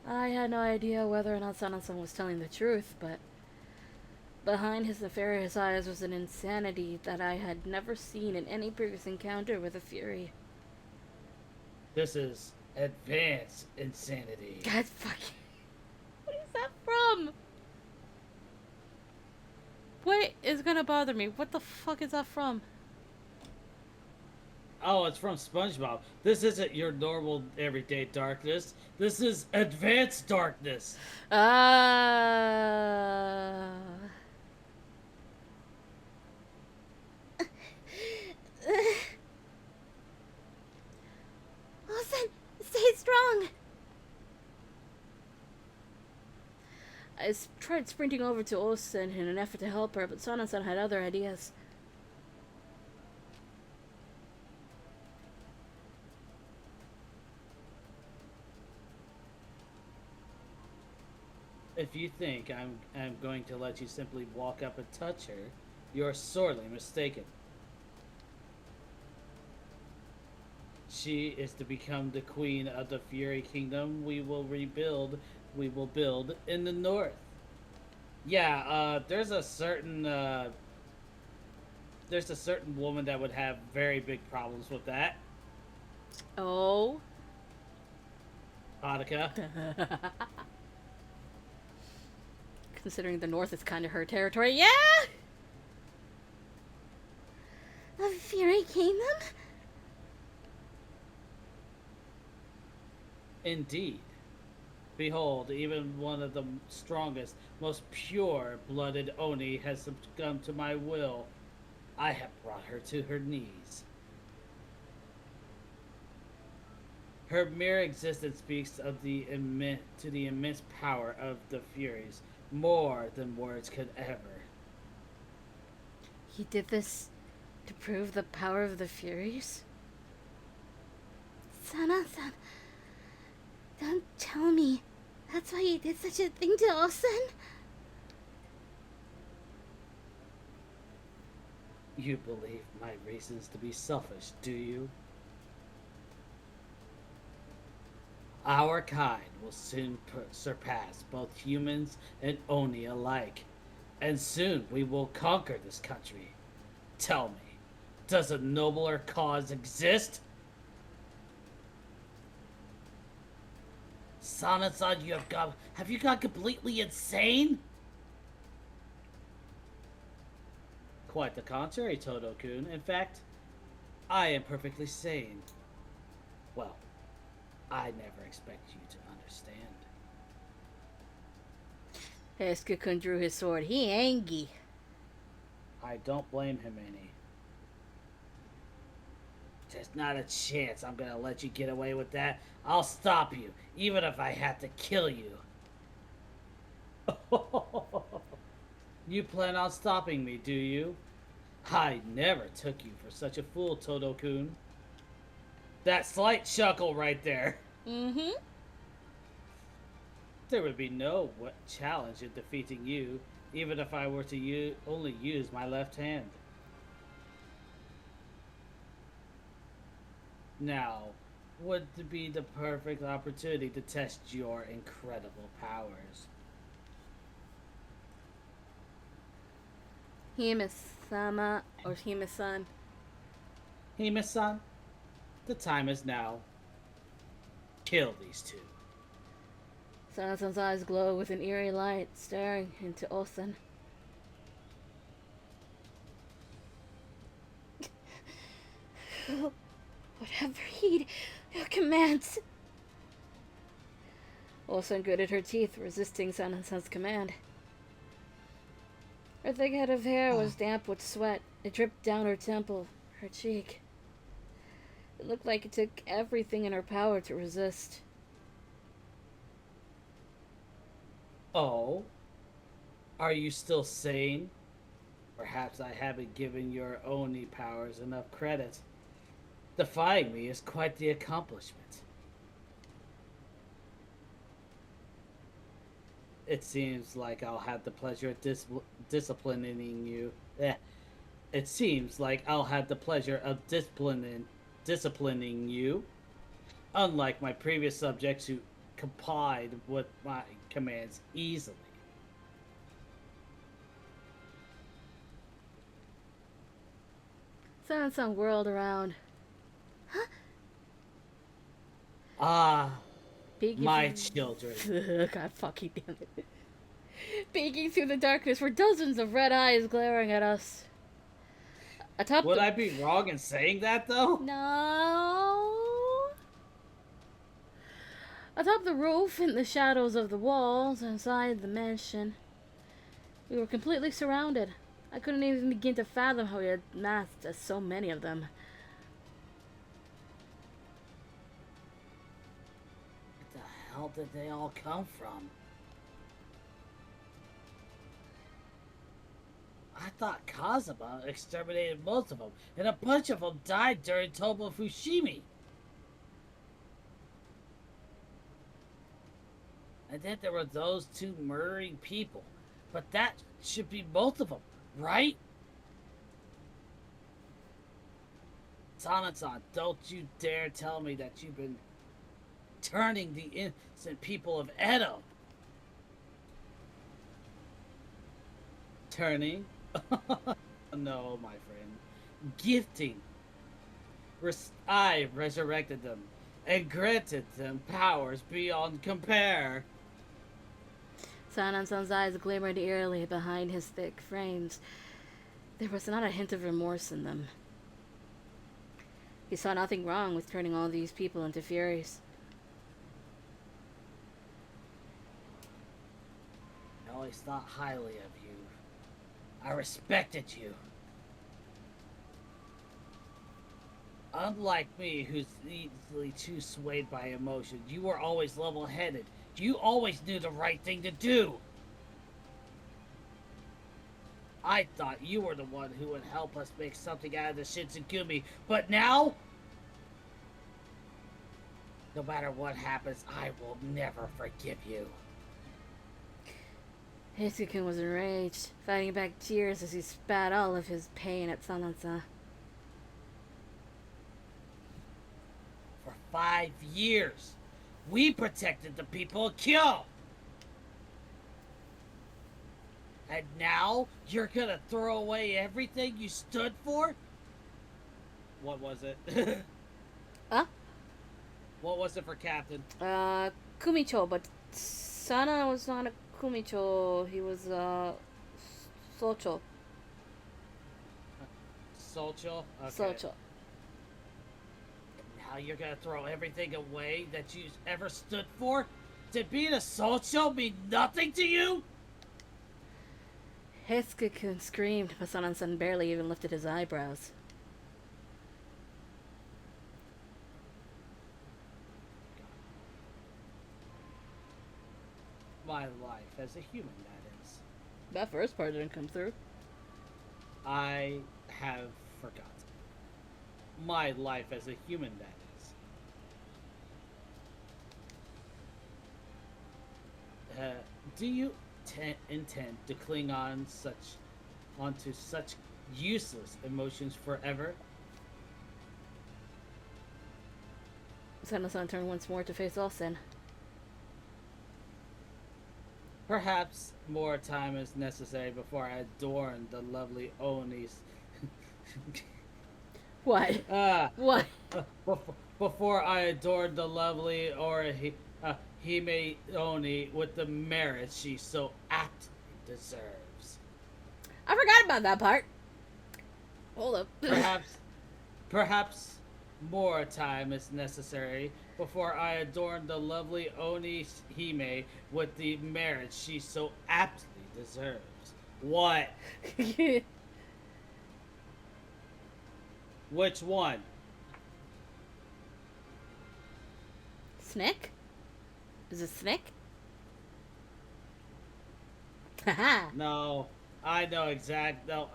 I had no idea whether or not Sana-san was telling the truth, but behind his nefarious eyes was an insanity that I had never seen in any previous encounter with a Fury. This is advanced insanity. God fucking... What is that from? What is gonna bother me? What the fuck is that from? Oh, it's from SpongeBob. This isn't your normal everyday darkness. This is advanced darkness. Olsen, stay strong. tried sprinting over to Olsen in an effort to help her, but Sana-san had other ideas. If you think I'm going to let you simply walk up and touch her, you're sorely mistaken. She is to become the queen of the Fury Kingdom we will build in the north. Yeah, there's a certain woman that would have very big problems with that. Oh. Haruka. Considering the north is kind of her territory. Yeah! A Fury Kingdom? Indeed. Behold, even one of the strongest, most pure-blooded Oni has succumbed to my will. I have brought her to her knees. Her mere existence speaks of the immense power of the Furies, more than words could ever. He did this to prove the power of the Furies? Sana-san, don't tell me. That's why you did such a thing to Olsen? You believe my reasons to be selfish, do you? Our kind will soon surpass both humans and Oni alike, and soon we will conquer this country. Tell me, does a nobler cause exist? Sana-san, have you gone completely insane? Quite the contrary, Todo-kun. In fact, I am perfectly sane. Well, I never expect you to understand. Hesuke-kun drew his sword. He angry. I don't blame him any. There's not a chance I'm gonna let you get away with that. I'll stop you, even if I have to kill you. You plan on stopping me, do you? I never took you for such a fool, Todo-kun. That slight chuckle right there. Mm-hmm. There would be no challenge in defeating you, even if I were to only use my left hand. Now, would be the perfect opportunity to test your incredible powers. Hime-sama or Hime-san. Hime-san, the time is now. Kill these two. Sana-san's eyes glow with an eerie light, staring into Olsen. Whatever heed your commands. Olsen gritted her teeth, resisting Sana-san's command. Her thick head of hair was damp with sweat. It dripped down her temple, her cheek. It looked like it took everything in her power to resist. Oh? Are you still sane? Perhaps I haven't given your Oni powers enough credit. Defying me is quite the accomplishment. It seems like I'll have the pleasure of disciplining you. It seems like I'll have the pleasure of disciplining you. Unlike my previous subjects who complied with my commands easily. Sana-san whirled around. Ah, Peeking my through- children. God fucking damn it. Peeking through the darkness were dozens of red eyes glaring at us. Atop Would the... I be wrong in saying that, though? No. Atop the roof, in the shadows of the walls inside the mansion, we were completely surrounded. I couldn't even begin to fathom how we had massed so many of them. Where the hell did they all come from? I thought Kazuma exterminated most of them, and a bunch of them died during Tomo Fushimi. And then there were those two murdering people. But that should be both of them, right? Sana-san, don't you dare tell me that you've been turning the innocent people of Edo. Turning? No, my friend. Gifting. I resurrected them and granted them powers beyond compare. Sanan-san's eyes glimmered eerily behind his thick frames. There was not a hint of remorse in them. He saw nothing wrong with turning all these people into furies. I always thought highly of you. I respected you. Unlike me, who's easily too swayed by emotion, you were always level-headed. You always knew the right thing to do. I thought you were the one who would help us make something out of the Shinsengumi, but now? No matter what happens, I will never forgive you. Heisuke was enraged, fighting back tears as he spat all of his pain at Sanan-san. For 5 years, we protected the people of Kyo. And now, you're gonna throw away everything you stood for? What was it? Huh? What was it for Captain? Kumicho, but Sana was not a Kumicho, he was, Socho. Solcho? Okay. Socho. Now you're gonna throw everything away that you ever stood for? Did being a Solcho mean nothing to you? Heisuke screamed, but Sanan-san barely even lifted his eyebrows. My life as a human, that is. That first part didn't come through. I have forgotten. My life as a human, that is. Do you intend to cling onto such useless emotions forever? Sanan-san turned once more to face Olsen. Perhaps more time is necessary before I adorn the lovely Oni's. What? What? Before I adorn the lovely Hime Oni with the merit she so aptly deserves. I forgot about that part. Hold up. Perhaps more time is necessary before I adorn the lovely Oni Hime with the merit she so aptly deserves. What? Which one? Snick? Is it Snick? Haha. No, I know exact. No.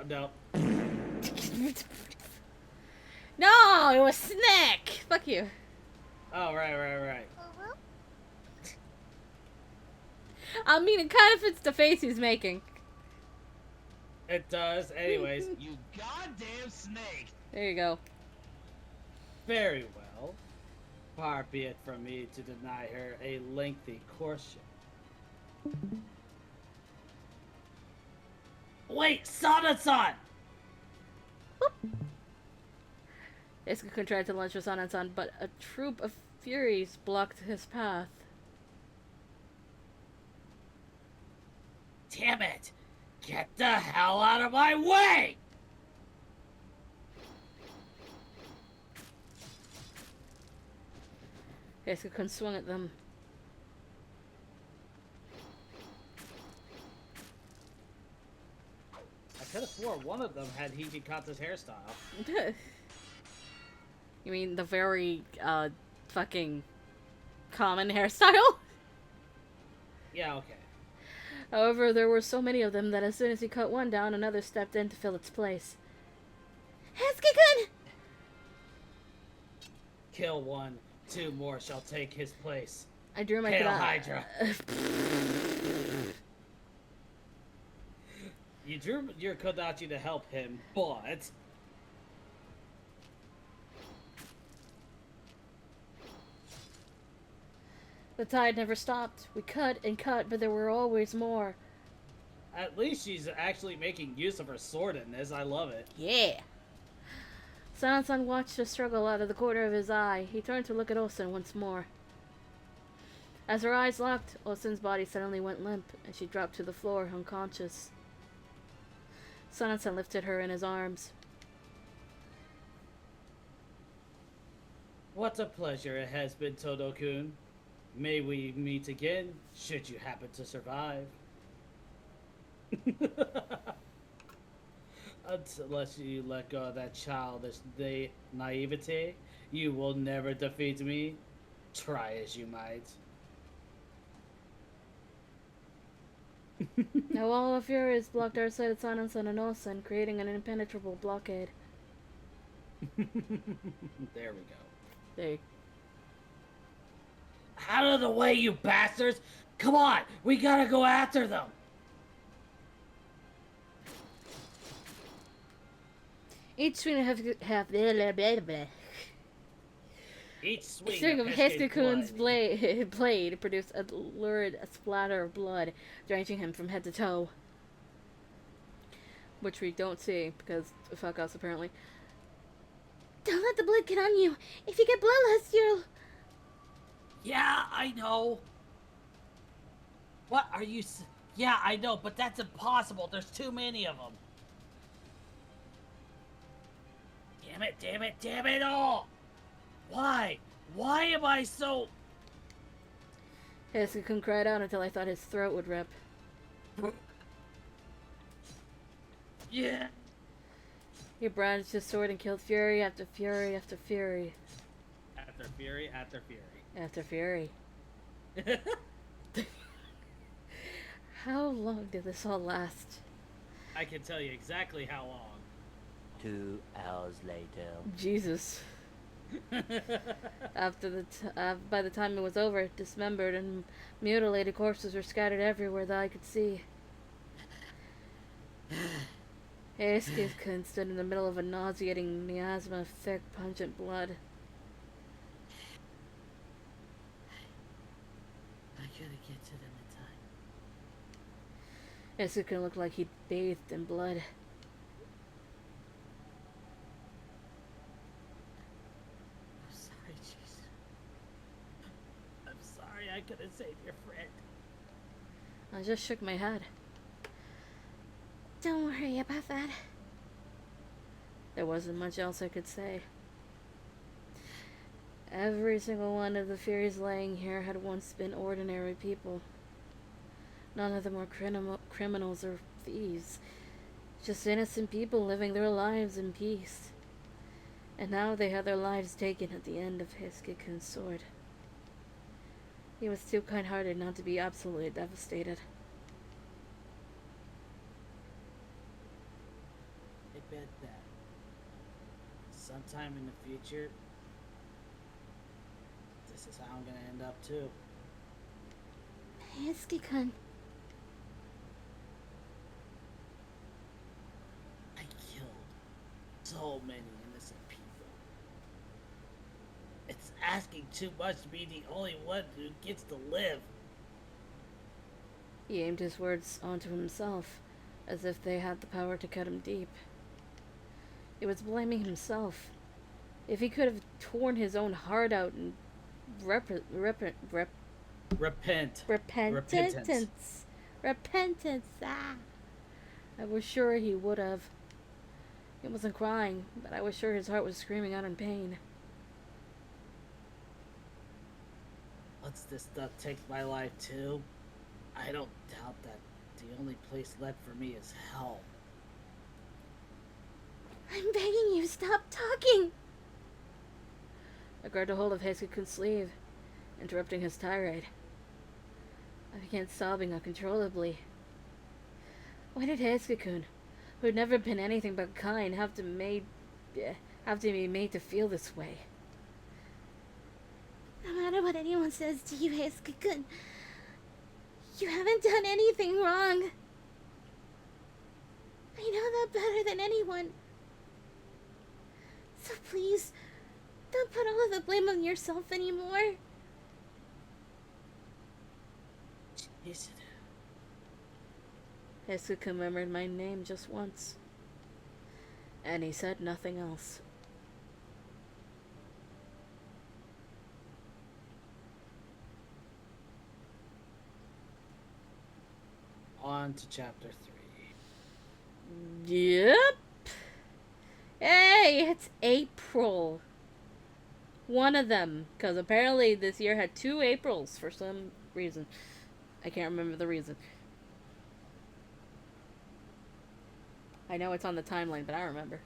No, it was Snick. Fuck you. Oh, right. I mean, it kind of fits the face he's making. It does. Anyways, You goddamn snake! There you go. very well. Far be it from me to deny her a lengthy courtship. Wait, Sana-san! Isuka tried to lunge for Sanan-san, but a troop of furies blocked his path. Damn it! Get the hell out of my way! Isuka swung at them. I could have swore one of them had Hikikata's hairstyle. You mean the very, fucking common hairstyle? Yeah, okay. However, there were so many of them that as soon as he cut one down, another stepped in to fill its place. Hesuke-kun! Kill one, 2 more shall take his place. I drew my Hail kodachi. Hydra. You drew your Kodachi to help him, but... The tide never stopped. We cut and cut, but there were always more. At least she's actually making use of her sword in this. I love it. Yeah. Sanan-san watched the struggle out of the corner of his eye. He turned to look at Osen once more. As her eyes locked, Osen's body suddenly went limp, and she dropped to the floor, unconscious. Sanan-san lifted her in his arms. What a pleasure it has been, Todo-kun. May we meet again, should you happen to survive. Unless you let go of that childish naivete, you will never defeat me, try as you might. Now all of Furies blocked our sight of Sanan-san and Osen, creating an impenetrable blockade. There we go. There. Out of the way, you bastards! Come on, we gotta go after them! Each swing have blah, blah, blah, blah. Each swing String of Hesuke's Hesuke-kun's blood. blade produced a lurid splatter of blood, drenching him from head to toe. Which we don't see, because fuck us, apparently. Don't let the blood get on you. If you get bloodless, you'll... Yeah, I know. What are you... Yeah, I know, but that's impossible. There's too many of them. Damn it, damn it, damn it all! Why? Why am I so... Hesuke-kun cried out until I thought his throat would rip. Yeah. He brandished his sword and killed fury after fury after fury. After fury, after fury. After fury. How long did this all last? I can tell you exactly how long. 2 hours later. Jesus. By the time it was over, dismembered and mutilated corpses were scattered everywhere that I could see. Hesuke-kun stood in the middle of a nauseating miasma of thick, pungent blood. I gotta get to them in time. Hesuke-kun looked like he'd bathed in blood. I'm sorry, Jesus. I'm sorry I couldn't save your friend. I just shook my head. Don't worry about that. There wasn't much else I could say. Every single one of the Furies laying here had once been ordinary people. None of them were criminals or thieves. Just innocent people living their lives in peace. And now they had their lives taken at the end of Hesuke-kun's sword. He was too kind-hearted not to be absolutely devastated. I bet that sometime in the future, this is how I'm gonna end up too. Hesuke-kun. I killed so many innocent people. It's asking too much to be the only one who gets to live. He aimed his words onto himself, as if they had the power to cut him deep. He was blaming himself. If he could have torn his own heart out and Repentance. Repentance, I was sure he would have. He wasn't crying, but I was sure his heart was screaming out in pain. Once this stuff takes my life too, I don't doubt that the only place left for me is hell. I'm begging you, stop talking. I grabbed a hold of Heisuke's sleeve, interrupting his tirade. I began sobbing uncontrollably. Why did Heisuke-kun, who had never been anything but kind, have to be made to feel this way? No matter what anyone says to you, Heisuke-kun, you haven't done anything wrong. I know that better than anyone. So please, don't put all of the blame on yourself anymore. Is it? Heisuke murmured my name just once, and he said nothing else. On to chapter 3. Yep. Hey, it's April. One of them, because apparently this year had 2 Aprils for some reason. I can't remember the reason. I know it's on the timeline, but I remember.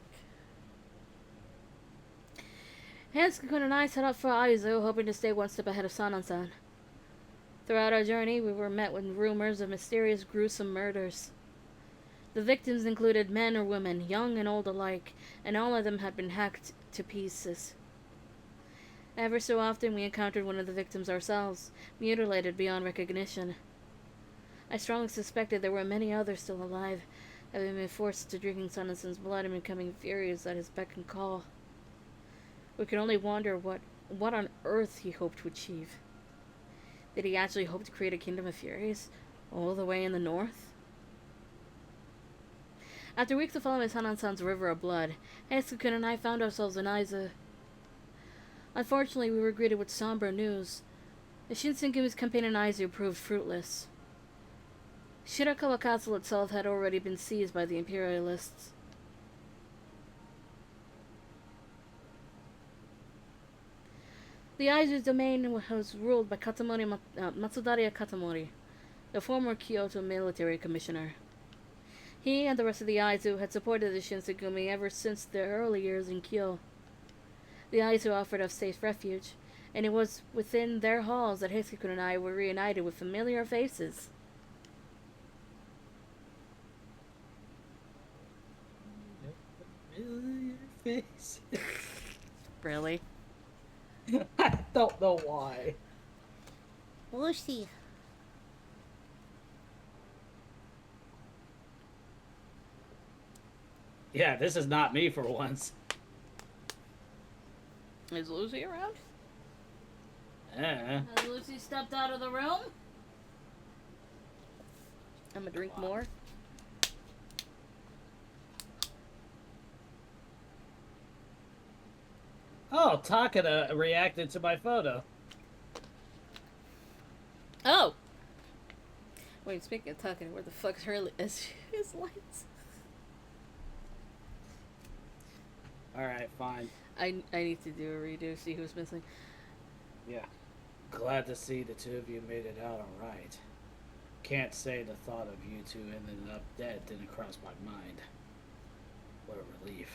Heisuke-kun and I set out for Aizu, hoping to stay one step ahead of Sanan-san. Throughout our journey, we were met with rumors of mysterious, gruesome murders. The victims included men or women, young and old alike, and all of them had been hacked to pieces. Ever so often, we encountered one of the victims ourselves, mutilated beyond recognition. I strongly suspected there were many others still alive, having been forced to drinking Sanan-san's blood and becoming furious at his beck and call. We could only wonder what on earth he hoped to achieve. Did he actually hope to create a kingdom of furies, all the way in the north? After weeks of following Sanan-san's river of blood, Heisuke and I found ourselves in Aizu. Unfortunately, we were greeted with somber news. The Shinsengumi's campaign in Aizu proved fruitless. Shirakawa Castle itself had already been seized by the Imperialists. The Aizu domain was ruled by Matsudaira Katamori, the former Kyoto military commissioner. He and the rest of the Aizu had supported the Shinsengumi ever since their early years in Kyo. The Aizu offered us safe refuge, and it was within their halls that Heisuke and I were reunited with familiar faces. Familiar face. Really? I don't know why. Lucy. Yeah, this is not me for once. Is Lucy around? Eh. Has Lucy stepped out of the room? I'm gonna drink more. Oh, Takada reacted to my photo. Oh! Wait, speaking of talking, where the fuck's his lights? Alright, fine. I need to do a redo, see who's missing. Yeah. Glad to see the two of you made it out alright. Can't say the thought of you two ending up dead didn't cross my mind. What a relief.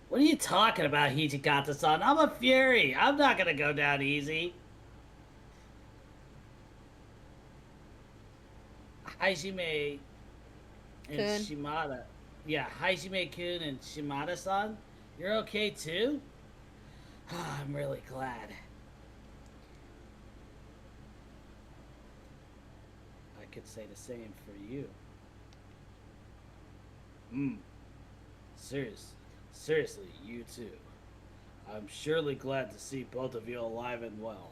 What are you talking about, Hijikata-san? I'm a fury. I'm not gonna go down easy. Hajime and Kun. Shimada. Yeah, Hajime-kun and Shimada-san? You're okay too? I'm really glad. I could say the same for you. Seriously, you too. I'm surely glad to see both of you alive and well.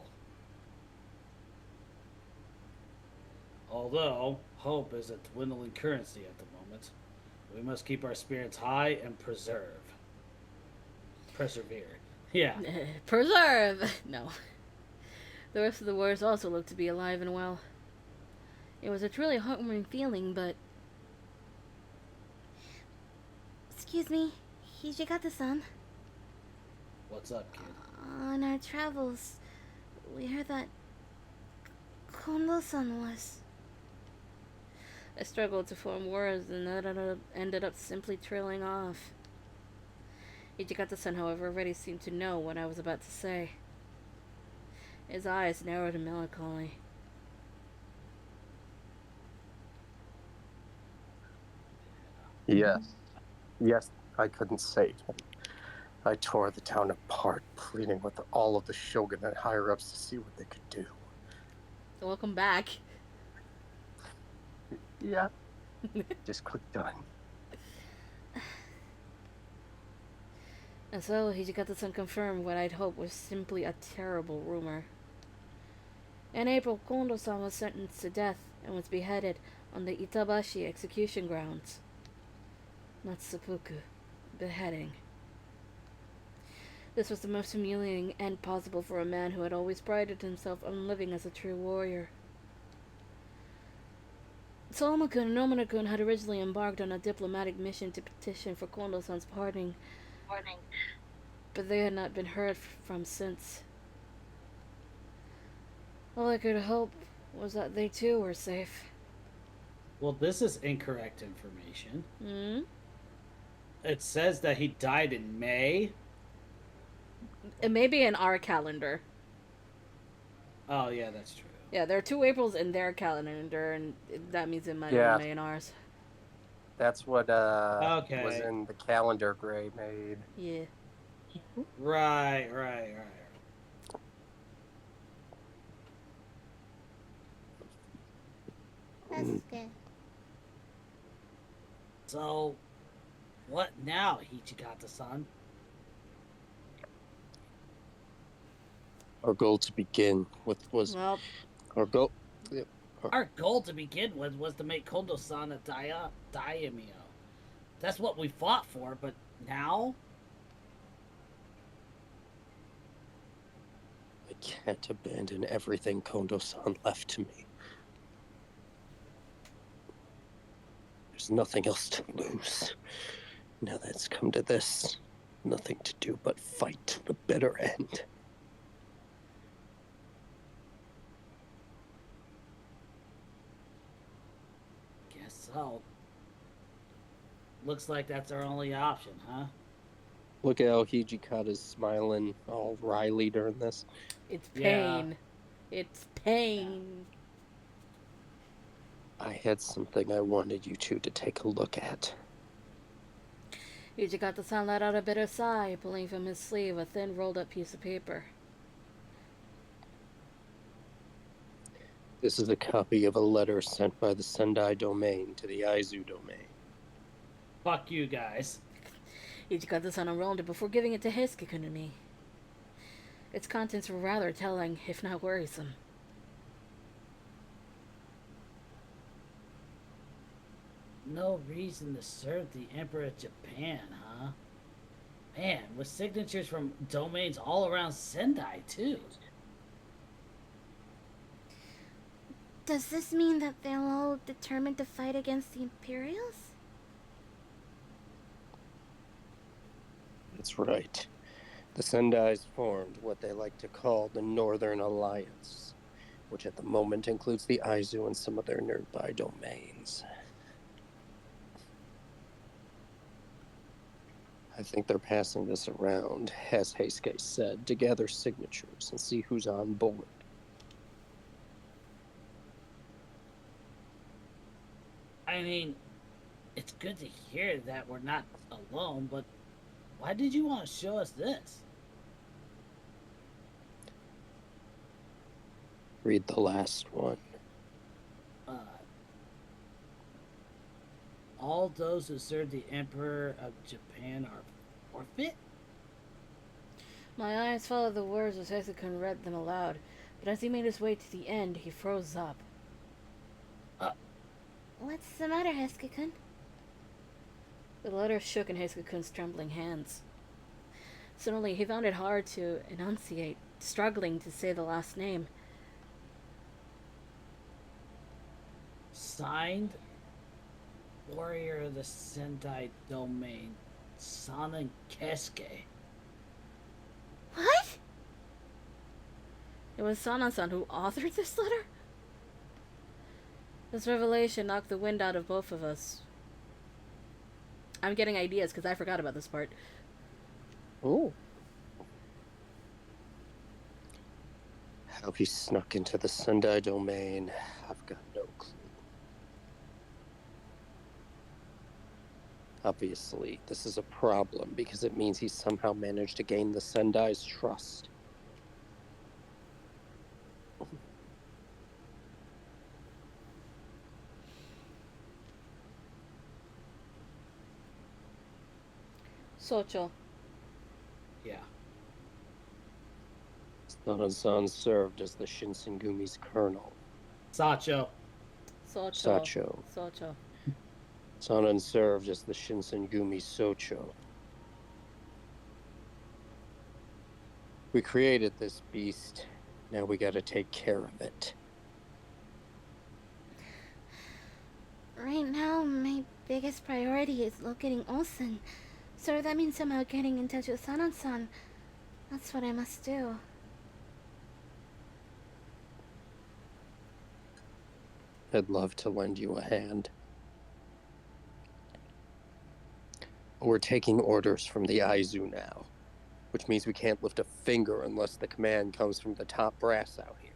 Although, hope is a dwindling currency at the moment. We must keep our spirits high and persevere. Yeah. Preserve! No. The rest of the warriors also looked to be alive and well. It was a truly heartwarming feeling, but... Excuse me, Hijikata-san. What's up, kid? On our travels, we heard that Kondo-san was... I struggled to form words and ended up simply trailing off. Ichikata-san, however, already seemed to know what I was about to say. His eyes narrowed in melancholy. Yes. Yes, I couldn't save him. I tore the town apart, pleading with all of the shogun and higher-ups to see what they could do. Welcome back. Yeah. Just click done. And so Hijikata-san confirmed what I'd hoped was simply a terrible rumor. In April, Kondo-san was sentenced to death and was beheaded on the Itabashi execution grounds. Not seppuku, beheading. This was the most humiliating end possible for a man who had always prided himself on living as a true warrior. Solomon-kun and Nomura-kun had originally embarked on a diplomatic mission to petition for Kondo-san's pardoning, but they had not been heard from since. All I could hope was that they too were safe. Well, this is incorrect information. Hmm? It says that he died in May. It may be in our calendar. Oh, yeah, that's true. Yeah, there are 2 Aprils in their calendar, and that means it might Yeah. have been May in ours. That's what Okay. was in the calendar Gray made. Yeah. Right. That's good. So, what now, Hichigata-san? Our goal to begin with was Well, our goal. Our goal to begin with was to make Kondo-san a daimyo. That's what we fought for, but now? I can't abandon everything Kondo-san left to me. There's nothing else to lose. Now that it's come to this, nothing to do but fight to the bitter end. Guess so. Looks like that's our only option, huh? Look at how Hijikata's smiling all wryly during this. it's Yeah. pain. It's pain. I had something I wanted you two to take a look at. Hijikata-san let out a bitter sigh, pulling from his sleeve a thin rolled-up piece of paper. This is a copy of a letter sent by the Sendai domain to the Aizu domain. Fuck you guys. Hijikata-san unrolled it before giving it to Heisuke-kun and me. Its contents were rather telling, if not worrisome. No reason to serve the Emperor of Japan, huh? Man, with signatures from domains all around Sendai, too. Does this mean that they're all determined to fight against the Imperials? That's right. The Sendais formed what they like to call the Northern Alliance, which at the moment includes the Aizu and some of their nearby domains. I think they're passing this around, as Heisuke said, to gather signatures and see who's on board. I mean, it's good to hear that we're not alone, but why did you want to show us this? Read the last one. All those who serve the Emperor of Japan are forfeit? My eyes followed the words as Heisuke-kun read them aloud, but as he made his way to the end, he froze up. What's the matter, Heisuke-kun? The letter shook in Heisuke-kun's trembling hands. Suddenly, he found it hard to enunciate, struggling to say the last name. Signed, Warrior of the Sendai Domain, Sanan Kesuke. What? It was Sana-san who authored this letter? This revelation knocked the wind out of both of us. I'm getting ideas because I forgot about this part. Oh. How he snuck into the Sendai domain, I've got no clue. Obviously, this is a problem because it means he somehow managed to gain the Sendai's trust. Socho. Yeah. Sanan-san served as the Shinsengumi's colonel. Sacho. Socho. Sacho. Socho. Sanan served as the Shinsengumi's Socho. We created this beast. Now we gotta take care of it. Right now, my biggest priority is locating Olsen. So that means somehow getting in touch with Sanan-san. That's what I must do. I'd love to lend you a hand. We're taking orders from the Aizu now, which means we can't lift a finger unless the command comes from the top brass out here.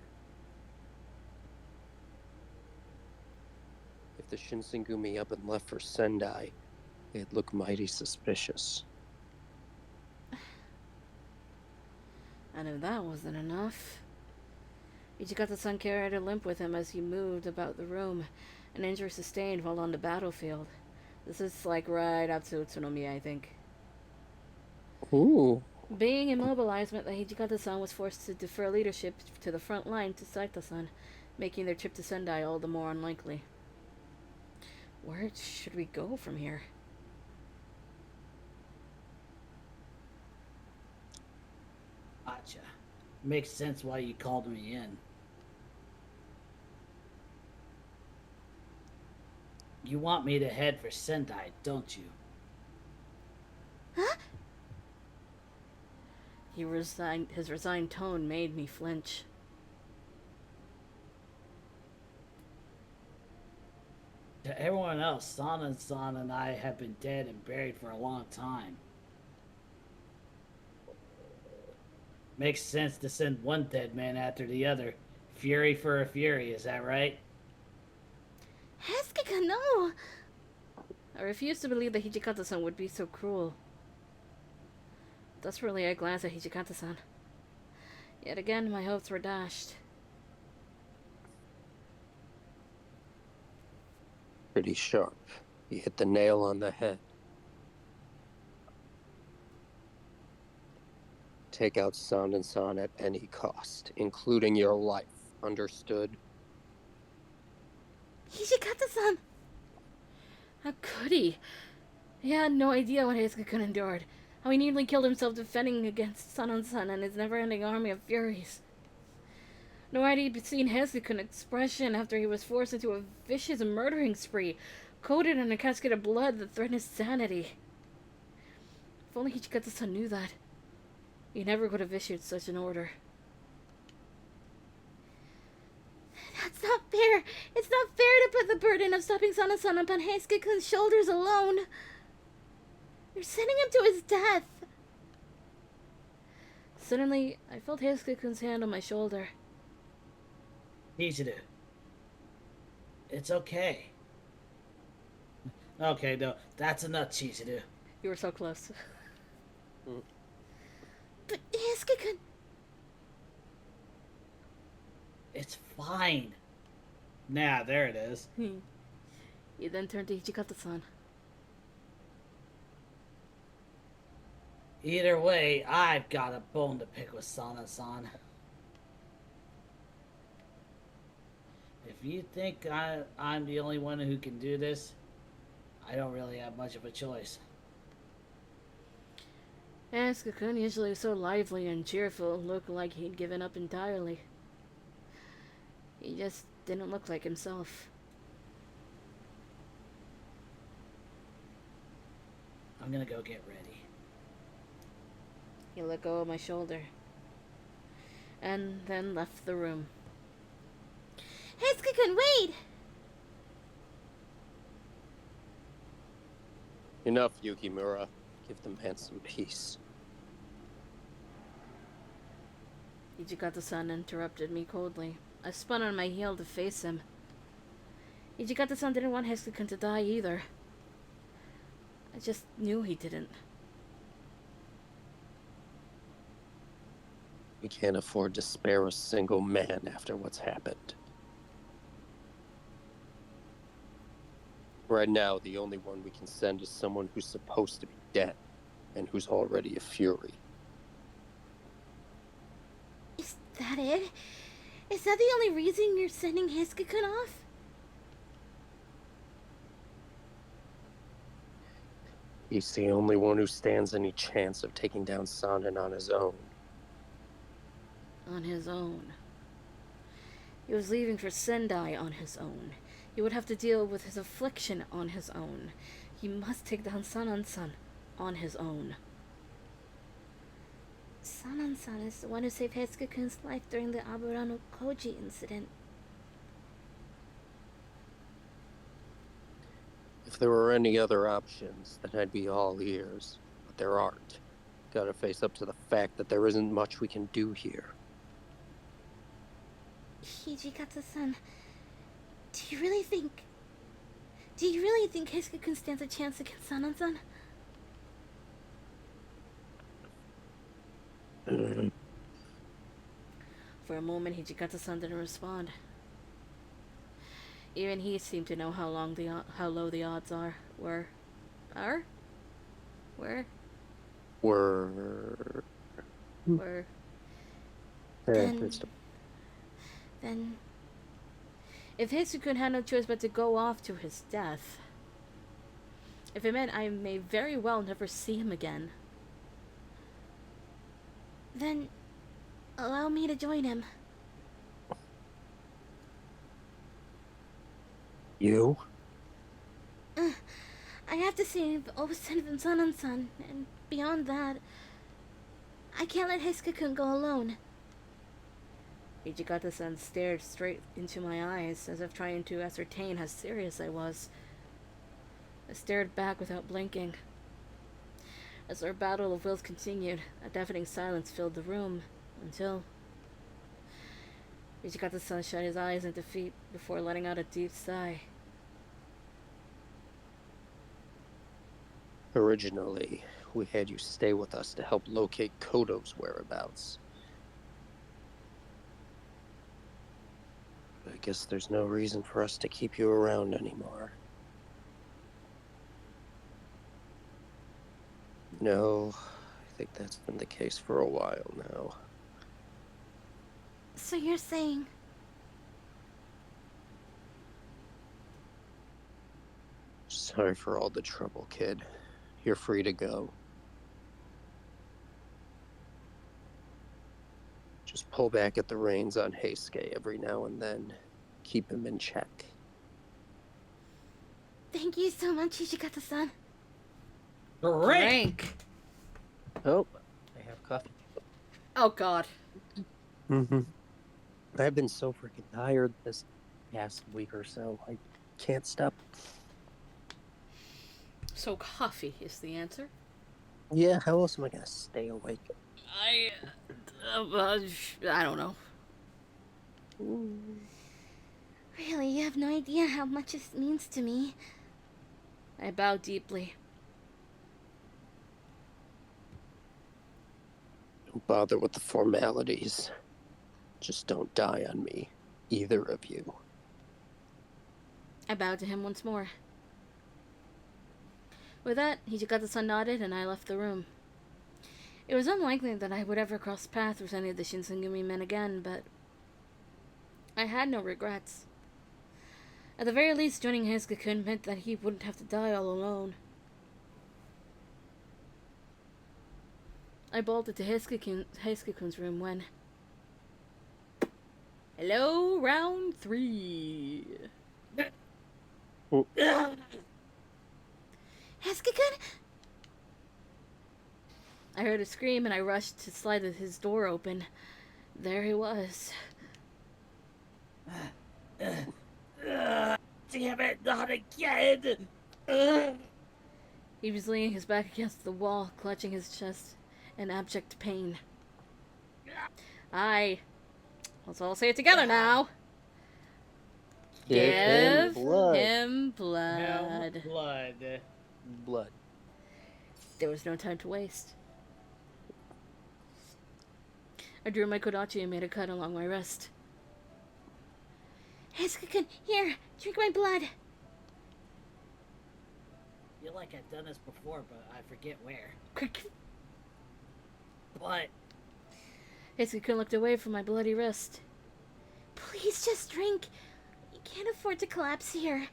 If the Shinsengumi up and left for Sendai, they'd look mighty suspicious. And if that wasn't enough, Ichikata-san carried a limp with him as he moved about the room, an injury sustained while on the battlefield. This is like right up to Utsunomiya, I think. Ooh. Being immobilized meant that Hijikata-san was forced to defer leadership to the front line to Saito-san, making their trip to Sendai all the more unlikely. Where should we go from here? Gotcha. Makes sense why you called me in. You want me to head for Sendai, don't you? Huh? His resigned tone made me flinch. To everyone else, Sana-san and I have been dead and buried for a long time. Makes sense to send one dead man after the other. Fury for a fury, is that right? Hesuke, no! I refused to believe that Hijikata-san would be so cruel. Desperately, I glanced at Hijikata-san. Yet again, my hopes were dashed. Pretty sharp. You hit the nail on the head. Take out Sanan-san at any cost, including your life. Understood? Hijikata-san! How could he? He had no idea what Heisuke-kun endured. How he nearly killed himself defending against Sanan-san and his never-ending army of furies. Nor had he seen Heisuke-kun's expression after he was forced into a vicious murdering spree, coated in a cascade of blood that threatened his sanity. If only Hijikata-san knew that, he never could have issued such an order. That's not fair! It's not fair to put the burden of stopping Sanan-san upon Heisuke-kun's shoulders alone! You're sending him to his death! Suddenly, I felt Heisuke-kun's hand on my shoulder. Chizuru. It's okay. Okay, no, that's enough, Chizuru. You were so close. But Heisuke-kun... It's fine. Nah, there it is. He then turned to Hijikata-san. Either way, I've got a bone to pick with Sana-san. If you think I'm the only one who can do this, I don't really have much of a choice. Heisuke-kun, usually so lively and cheerful, looked like he'd given up entirely. He just didn't look like himself. I'm gonna go get ready. He let go of my shoulder, and then left the room. Heisuke-kun, wait! Enough, Yukimura. Give the man some peace. Hijikata-san interrupted me coldly. I spun on my heel to face him. Hijikata-san didn't want Heisuke-kun to die either. I just knew he didn't. We can't afford to spare a single man after what's happened. Right now, the only one we can send is someone who's supposed to be dead, and who's already a fury. Is that it? Is that the only reason you're sending Hiskakun off? He's the only one who stands any chance of taking down Sanan on his own. On his own. He was leaving for Sendai on his own. He would have to deal with his affliction on his own. He must take down Sanan-san on his own. Sanan-san is the one who saved Hiskakun's life during the Aburano Koji incident. If there were any other options, then I'd be all ears. But there aren't. Gotta face up to the fact that there isn't much we can do here. Hijikata-san, do you really think Hiskakun stands a chance against Sanan-san? For a moment, Hijikata-san didn't respond. Even he seemed to know how low the odds were. Then If Hiskakun had no choice but to go off to his death, if it meant I may very well never see him again, then allow me to join him. You? I have to save Obasan and Sanan-san, and beyond that, I can't let Hiskakun go alone. Hijikata-san stared straight into my eyes, as if trying to ascertain how serious I was. I stared back without blinking. As our battle of wills continued, a deafening silence filled the room, until Hijikata-san shut his eyes in defeat before letting out a deep sigh. Originally, we had you stay with us to help locate Kodo's whereabouts. I guess there's no reason for us to keep you around anymore. No, I think that's been the case for a while now. So you're saying... Sorry for all the trouble, kid. You're free to go. Just pull back at the reins on Heisuke every now and then. Keep him in check. Thank you so much, Hijikata-san. Drink! Oh, I have coffee. Oh god. I've been so freaking tired this past week or so. I can't stop. So coffee is the answer? Yeah, how else am I gonna stay awake? I don't know. Really, you have no idea how much this means to me. I bowed deeply. Don't bother with the formalities. Just don't die on me, either of you. I bowed to him once more. With that, Hijikata-san nodded and I left the room. It was unlikely that I would ever cross paths with any of the Shinsengumi men again, but I had no regrets. At the very least, joining Hiskakun meant that he wouldn't have to die all alone. I bolted to Hiskakun's room when... Hello, round 3. Hiskakun? I heard a scream and I rushed to slide his door open. There he was. Damn it, not again! He was leaning his back against the wall, clutching his chest in abject pain. Let's all say it together now. Give him blood. Blood. Blood. There was no time to waste. I drew my kodachi and made a cut along my wrist. Hesuke-kun, here, drink my blood. Feel like I've done this before, but I forget where. Quick! But Hesuke-kun looked away from my bloody wrist. Please just drink. You can't afford to collapse here.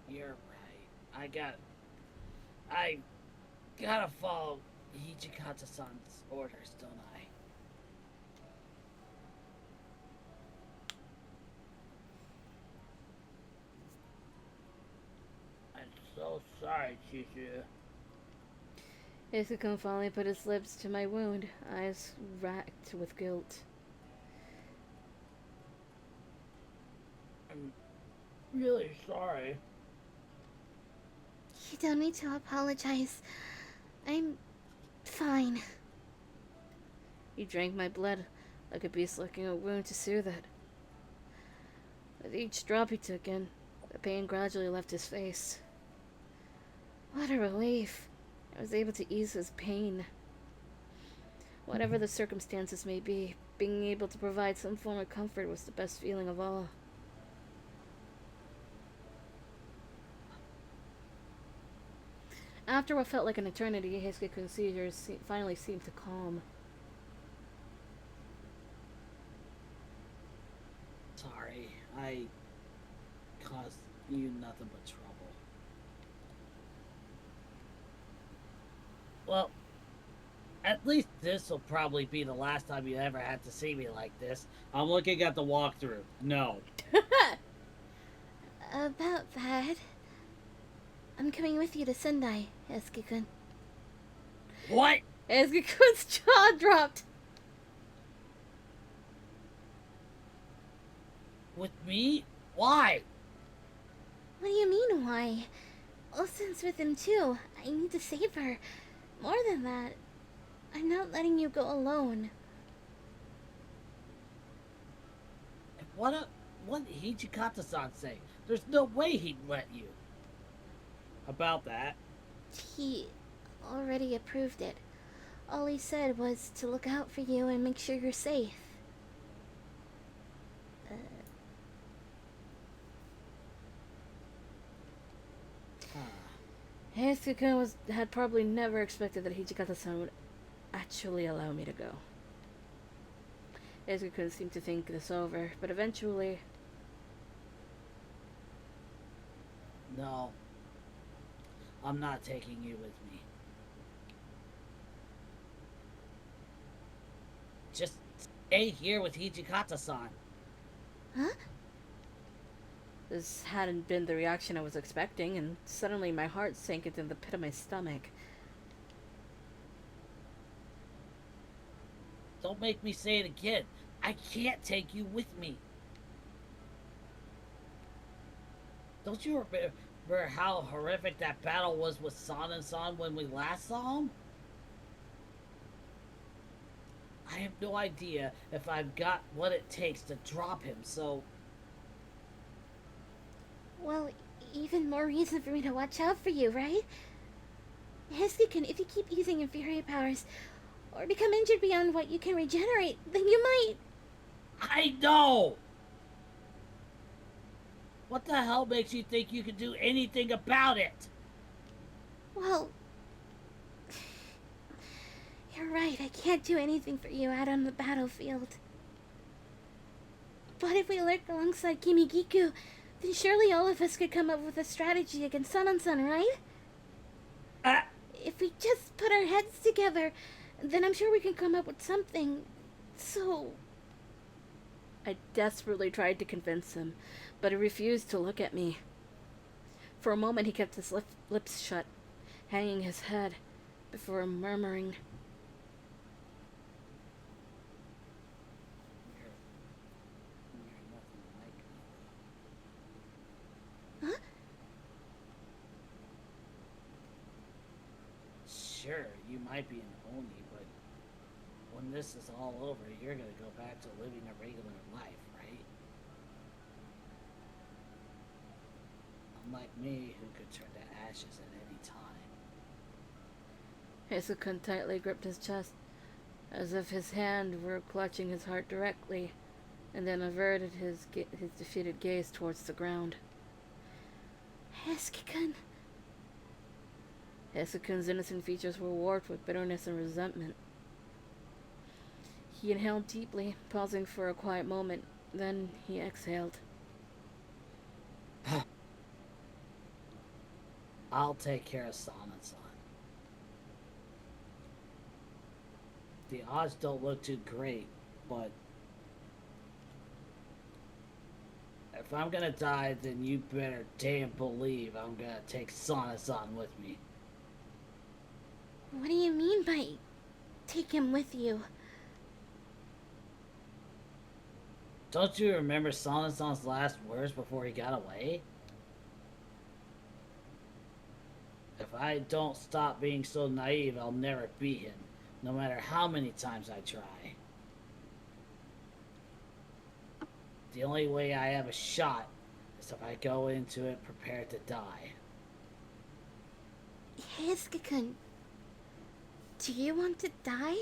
you're right. I gotta follow Hichikata-san's orders, don't I? I'm so sorry, Chishu. Hesuke-kun finally put his lips to my wound, eyes racked with guilt. I'm really sorry. You don't need to apologize. I'm fine. He drank my blood like a beast licking a wound to soothe it. With each drop he took in, the pain gradually left his face. What a relief. I was able to ease his pain. Whatever the circumstances may be, being able to provide some form of comfort was the best feeling of all. After what felt like an eternity, Heisuke-kun's seizures finally seemed to calm. Sorry, I caused you nothing but trouble. Well, at least this will probably be the last time you ever had to see me like this. I'm looking at the walkthrough. No. About that, I'm coming with you to Sendai, Hesuke-kun. What? Heisuke-kun's jaw dropped. With me? Why? What do you mean, why? Olsen's with him too. I need to save her. More than that, I'm not letting you go alone. What did Hichikata-san say? There's no way he'd let you. About that. He already approved it. All he said was to look out for you and make sure you're safe. Heisuke-kun had probably never expected that Hichikata-san would actually allow me to go. Heisuke-kun seemed to think this over, but eventually... No. I'm not taking you with me. Just stay here with Hichikata-san. Huh? This hadn't been the reaction I was expecting, and suddenly my heart sank into the pit of my stomach. Don't make me say it again. I can't take you with me. Don't you remember how horrific that battle was with San when we last saw him? I have no idea if I've got what it takes to drop him, so... Well, even more reason for me to watch out for you, right? Hesuke-kun, if you keep using inferior powers, or become injured beyond what you can regenerate, then you might... I know! What the hell makes you think you can do anything about it? Well... You're right, I can't do anything for you out on the battlefield. But if we lurk alongside Kimigiku, then surely all of us could come up with a strategy against San, right? If we just put our heads together, then I'm sure we can come up with something. So... I desperately tried to convince him, but he refused to look at me. For a moment he kept his lips shut, hanging his head, before murmuring... You're nothing like me. Huh? Sure, you might be an Oni, but when this is all over, you're gonna go back to living a regular life, right? like me who could turn to ashes at any time. Hisakun tightly gripped his chest, as if his hand were clutching his heart directly, and then averted his defeated gaze towards the ground. Hesuke-kun. Hisakun's innocent features were warped with bitterness and resentment. He inhaled deeply, pausing for a quiet moment. Then he exhaled. I'll take care of Sana-san. The odds don't look too great, but if I'm gonna die, then you better damn believe I'm gonna take Sana-san with me. What do you mean by take him with you? Don't you remember Sana-san's last words before he got away? If I don't stop being so naive, I'll never beat him, no matter how many times I try. The only way I have a shot is if I go into it prepared to die. Hesuke-kun, do you want to die?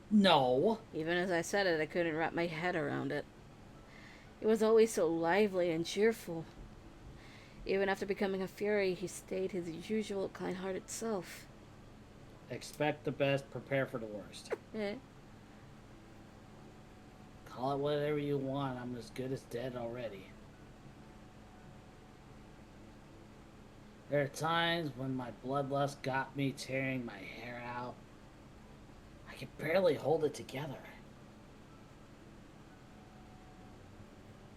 No! Even as I said it, I couldn't wrap my head around it. He was always so lively and cheerful. Even after becoming a fury, he stayed his usual kind-hearted self. Expect the best, prepare for the worst. Eh? Call it whatever you want, I'm as good as dead already. There are times when my bloodlust got me tearing my hair out. I can barely hold it together.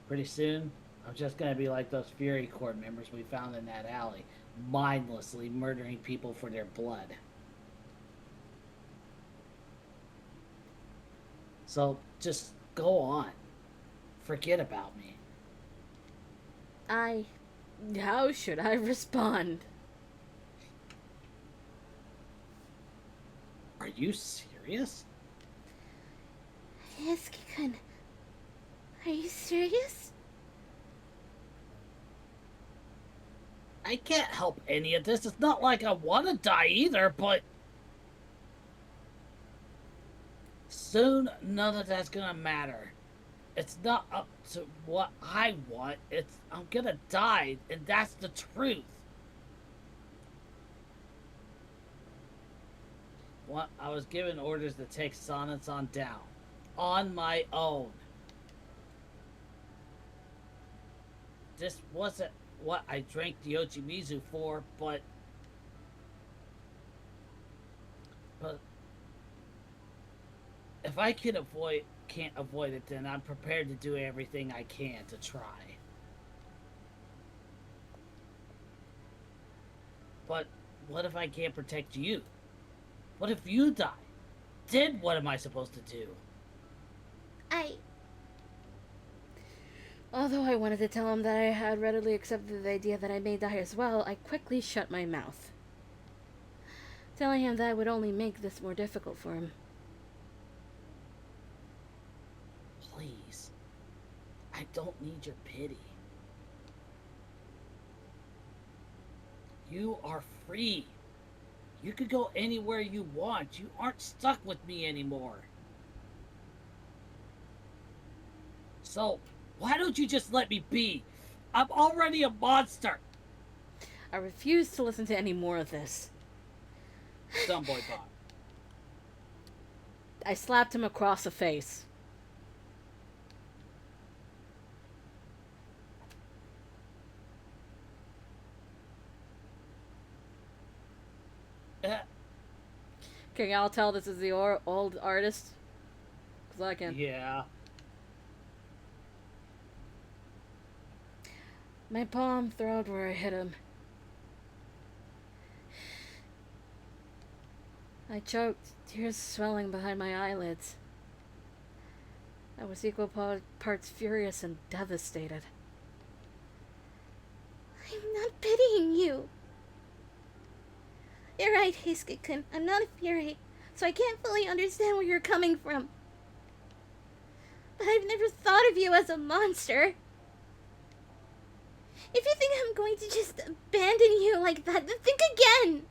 Pretty soon, I'm just gonna be like those Fury Corps members we found in that alley, mindlessly murdering people for their blood. So, just go on. Forget about me. How should I respond? Are you serious? Hesuke-kun, are you serious? I can't help any of this. It's not like I want to die either, but soon none of that's gonna matter. It's not up to what I want. I'm gonna die, and that's the truth. What I was given orders to take Sana-san down on my own. This wasn't what I drank the Yoshimizu for, but if I can't avoid it, then I'm prepared to do everything I can to try. But what if I can't protect you? What if you die? Then what am I supposed to do? Although I wanted to tell him that I had readily accepted the idea that I may die as well, I quickly shut my mouth, telling him that would only make this more difficult for him. Please. I don't need your pity. You are free. You could go anywhere you want. You aren't stuck with me anymore. So, why don't you just let me be? I'm already a monster. I refused to listen to any more of this. Dumb boy Bob. I slapped him across the face. Can y'all tell this is the old artist? Because I can. Yeah. My palm thrilled where I hit him. I choked, tears swelling behind my eyelids. I was equal parts furious and devastated. I'm not pitying you. You're right, Heisuke-kun. I'm not a fury, so I can't fully understand where you're coming from. But I've never thought of you as a monster. If you think I'm going to just abandon you like that, then think again!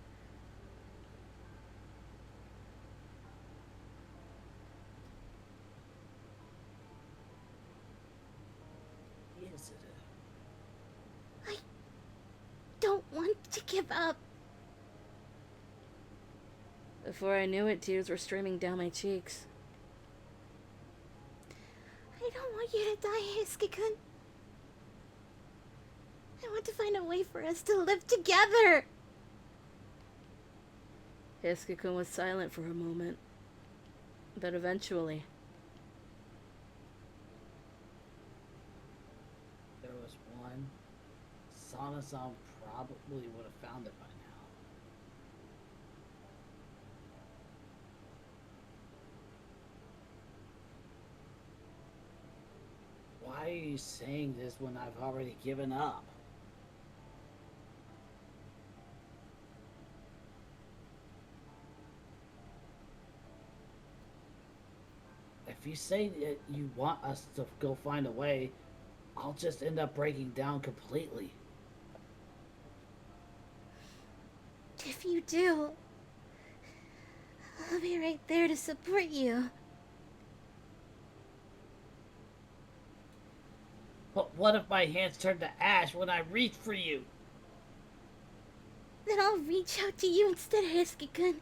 Yes, it is. I don't want to give up. Before I knew it, tears were streaming down my cheeks. I don't want you to die, Heisuke-kun. I want to find a way for us to live together. Heisuke-kun was silent for a moment. But eventually, There was one. Sana-san probably would have found it by now. Why are you saying this when I've already given up? If you say that you want us to go find a way, I'll just end up breaking down completely. If you do, I'll be right there to support you. But what if my hands turn to ash when I reach for you? Then I'll reach out to you instead, Heisuke-kun.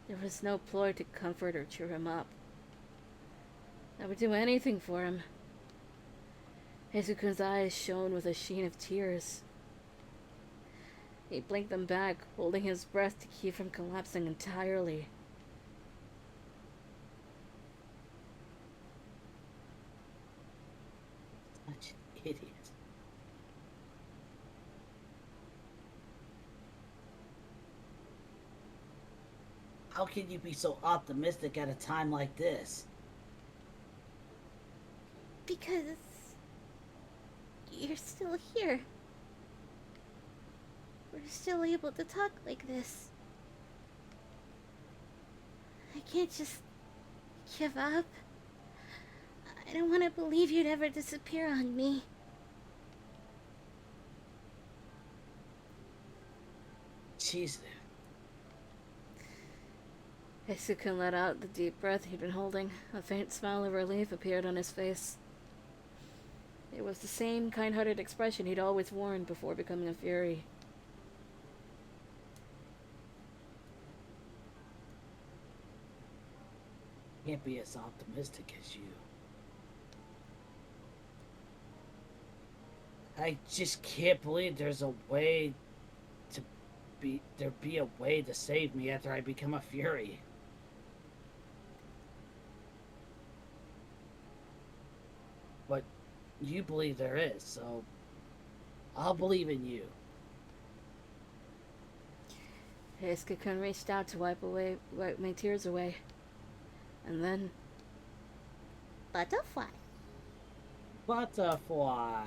there was no ploy to comfort or cheer him up. I would do anything for him. Heisukun's eyes shone with a sheen of tears. He blinked them back, holding his breath to keep from collapsing entirely. Such an idiot. How can you be so optimistic at a time like this? Because you're still here. We're still able to talk like this. I can't just give up. I don't want to believe you'd ever disappear on me. Jeez. Heisukun let out the deep breath he'd been holding. A faint smile of relief appeared on his face. It was the same kind-hearted expression he'd always worn before becoming a Fury. Can't be as optimistic as you. I just can't believe there's a way to there'd be a way to save me after I become a Fury. But you believe there is, so I'll believe in you. Heisukun reached out to wipe my tears away. And then, Butterfly. Butterfly.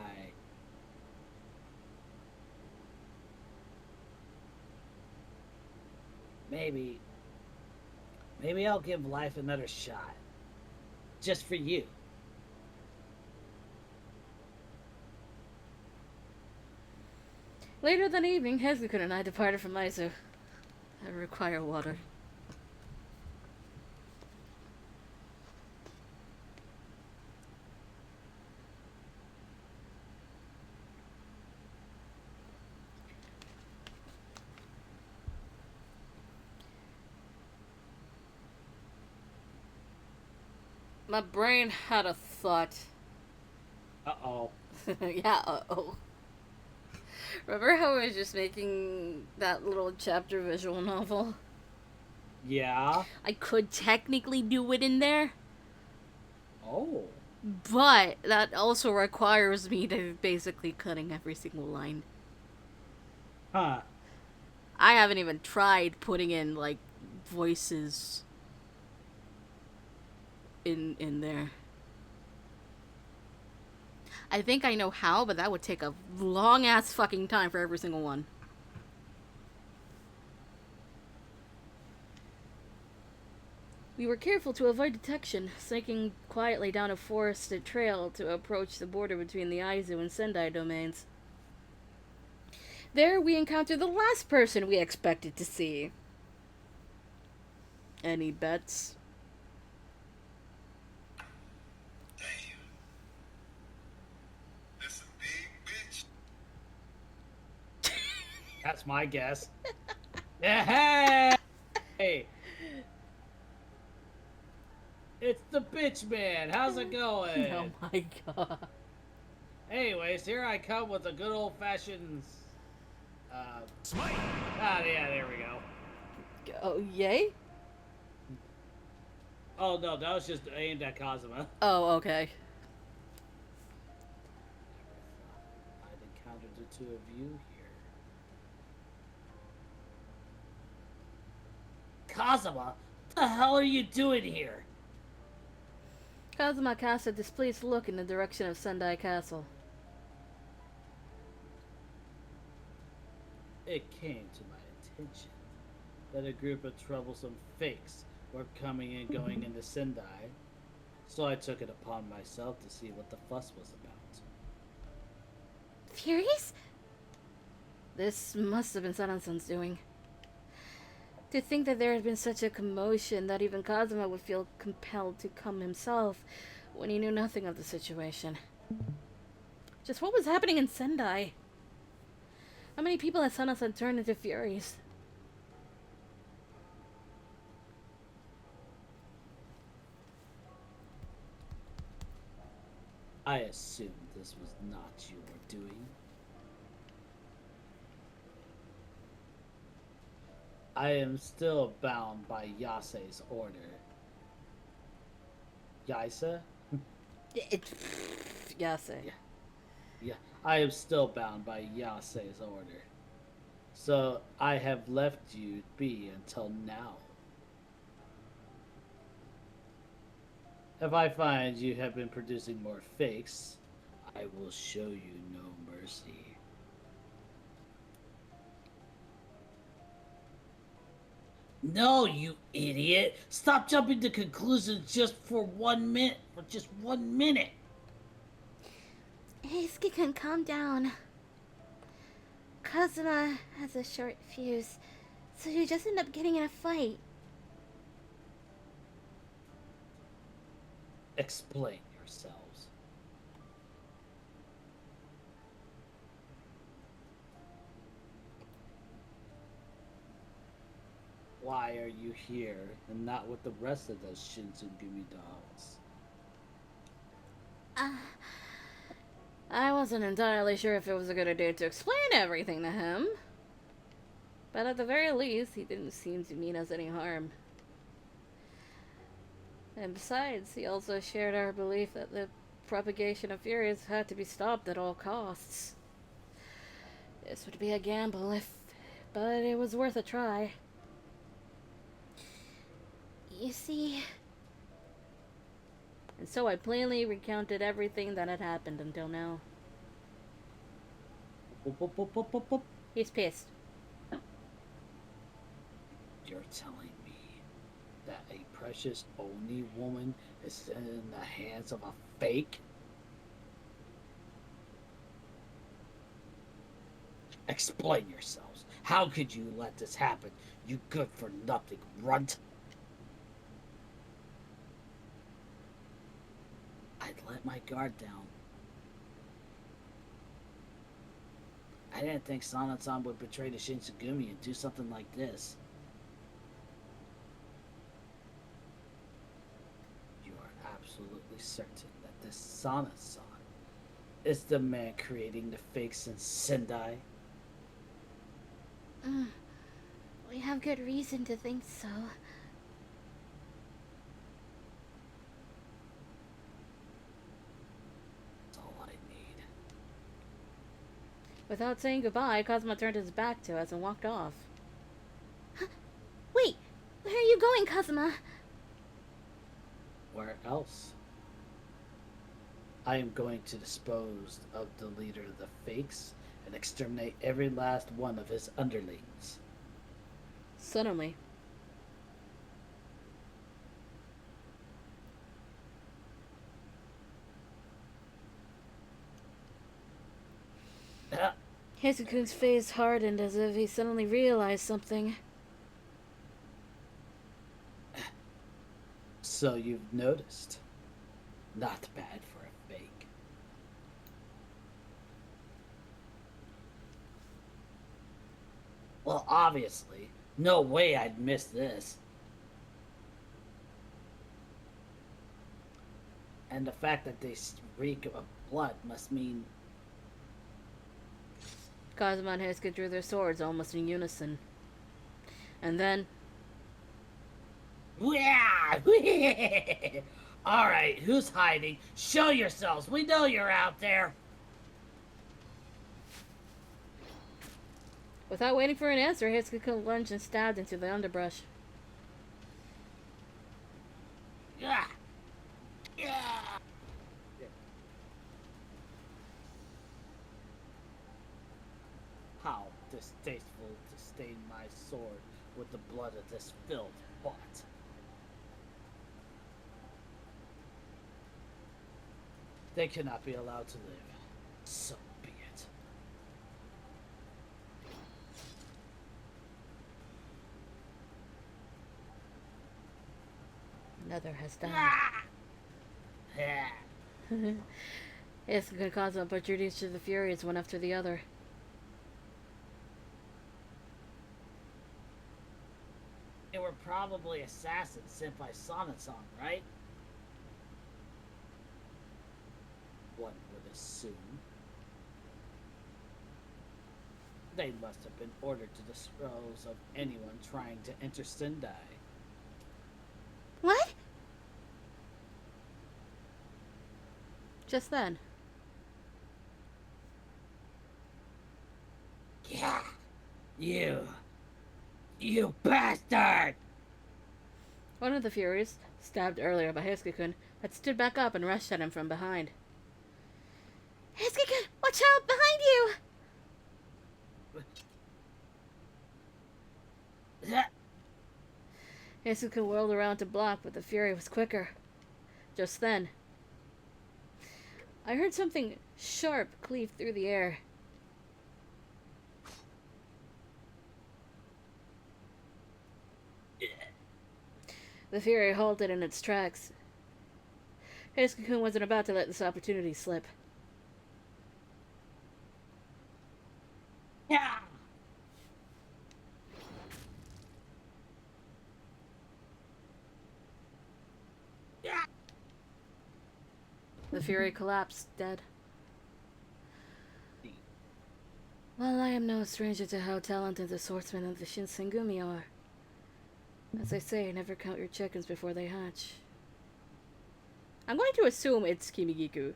Maybe I'll give life another shot. Just for you. later that evening, Heisukun and I departed from Aizu. I require water. My brain had a thought. Uh-oh. Yeah, uh-oh. Remember how I was just making that little chapter visual novel? Yeah. I could technically do it in there, Oh. but that also requires me to basically cutting every single line. Huh. I haven't even tried putting in, like, voices in there. I think I know how, but that would take a long ass fucking time for every single one. We were careful to avoid detection, sneaking quietly down a forested trail to approach the border between the Aizu and Sendai domains. There, we encountered the last person we expected to see. Any bets? Damn. That's a big bitch. That's my guess. Yeah, hey! It's the bitch man. How's it going? Oh my god. Anyways, here I come with a good old fashioned. Smite. Yeah, there we go. Oh, yay? Oh no, that was just aimed at Kazuma. Oh, okay. I'd encountered the two of you here. Kazuma, what the hell are you doing here? Kazuma cast a displeased look in the direction of Sendai Castle. It came to my attention that a group of troublesome fakes were coming and going into Sendai, so I took it upon myself to see what the fuss was about. Furies? This must have been Sana-san's doing. To think that there had been such a commotion that even Kazuma would feel compelled to come himself when he knew nothing of the situation. Just what was happening in Sendai? How many people had Sana-san turned into Furies? I assumed this was not your doing. I am still bound by Yase's order. Yase? Yase. Yeah, I am still bound by Yase's order. So I have left you be until now. If I find you have been producing more fakes, I will show you no mercy. No, you idiot! Stop jumping to conclusions just for 1 minute. For just 1 minute. Eisuke-kun, calm down. Kazuma has a short fuse, so you just end up getting in a fight. Explain yourselves. Why are you here and not with the rest of those Shinsengumi dolls? I wasn't entirely sure if it was a good idea to explain everything to him. But at the very least, he didn't seem to mean us any harm. And besides, he also shared our belief that the propagation of Furies had to be stopped at all costs. This would be a gamble but it was worth a try. You see, And so I plainly recounted everything that had happened until now. He's pissed. You're telling me that a precious Oni woman is in the hands of a fake? Explain yourselves. How could you let this happen, you good-for-nothing runt? I'd let my guard down. I didn't think Sana-san would betray the Shinsengumi and do something like this. You are absolutely certain that this Sana-san is the man creating the fakes in Sendai? we have good reason to think so. That's all I need. Without saying goodbye, Kazuma turned his back to us and walked off. Wait, where are you going, Kazuma? Where else? I am going to dispose of the leader of the fakes and exterminate every last one of his underlings. Suddenly. Hesukun's face hardened as if he suddenly realized something. So you've noticed. Not bad for a fake. Well, obviously. No way I'd miss this. And the fact that they reek of blood must mean... Kazuma and Hesuke drew their swords almost in unison. And then... Alright, who's hiding? Show yourselves! We know you're out there! Without waiting for an answer, Hesuke lunged and stabbed into the underbrush. Yeah. Yeah. How distasteful to stain my sword with the blood of this filled pot. They cannot be allowed to live. So be it. Another has died. Yeah. Hesuke and Kazuma butchered each of the Furies one after the other. They were probably assassins sent by Sonnet-san, right? One would assume. They must have been ordered to dispose of anyone trying to enter Sendai. What? Just then, Yeah! You bastard! one of the Furies, stabbed earlier by Hesuke-kun, had stood back up and rushed at him from behind. Hesuke-kun, watch out behind you! Hesuke whirled around to block, but the Fury was quicker. Just then, I heard something sharp cleave through the air. The Fury halted in its tracks. Hesuke-kun wasn't about to let this opportunity slip. Yeah! The Fury collapsed, dead. Well, I am no stranger to how talented the swordsmen of the Shinsengumi are. As I say, never count your chickens before they hatch. I'm going to assume it's Kimigiku.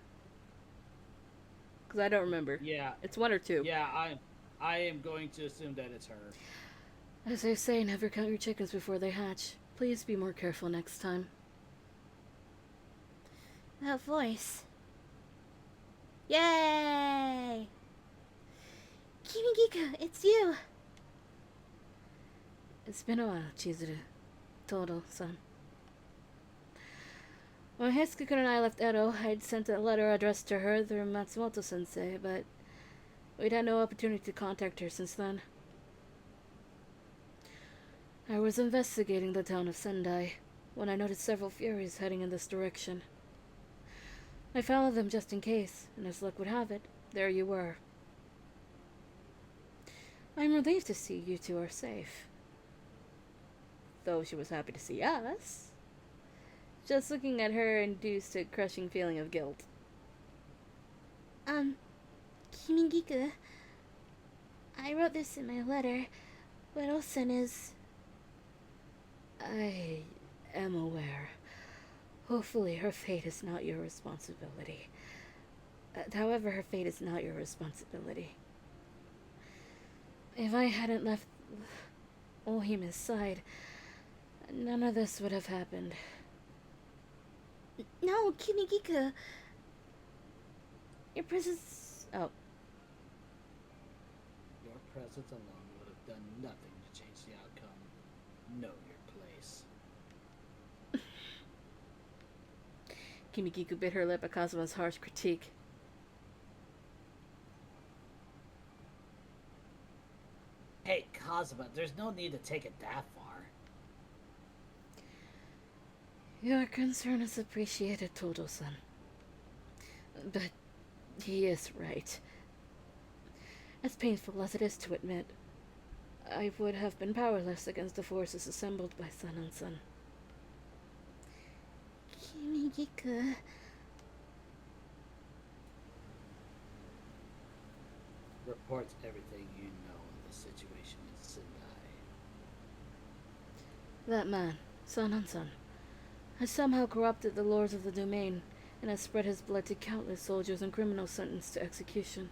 Because I don't remember. Yeah. It's one or two. Yeah, I am going to assume that it's her. As I say, never count your chickens before they hatch. Please be more careful next time. That voice. Yay! Kimigika, it's you! It's been a while, Chizuru. Todo-san. When Hesuke-kun and I left Edo, I'd sent a letter addressed to her through Matsumoto-sensei, but we'd had no opportunity to contact her since then. I was investigating the town of Sendai when I noticed several Furies heading in this direction. I followed them just in case, and as luck would have it, there you were. I'm relieved to see you two are safe. Though she was happy to see us. Just looking at her induced a crushing feeling of guilt. Kimigika, I wrote this in my letter, but Osen is... I am aware. Hopefully her fate is not your responsibility. However, her fate is not your responsibility. If I hadn't left Ohime's side, none of this would have happened. No, Kimigika. Your presence... Oh, Your presence alone would have done nothing to change the outcome. Know your place. Kimikiku bit her lip at Kazuma's harsh critique. Kazuma, there's no need to take it that far. Your concern is appreciated, Todo-san. But he is right. As painful as it is to admit, I would have been powerless against the forces assembled by Sun and Sun. Kimigiku. Report everything you know of the situation in Sendai. That man, Sun and Sun, has somehow corrupted the lords of the domain and has spread his blood to countless soldiers and criminals sentenced to execution.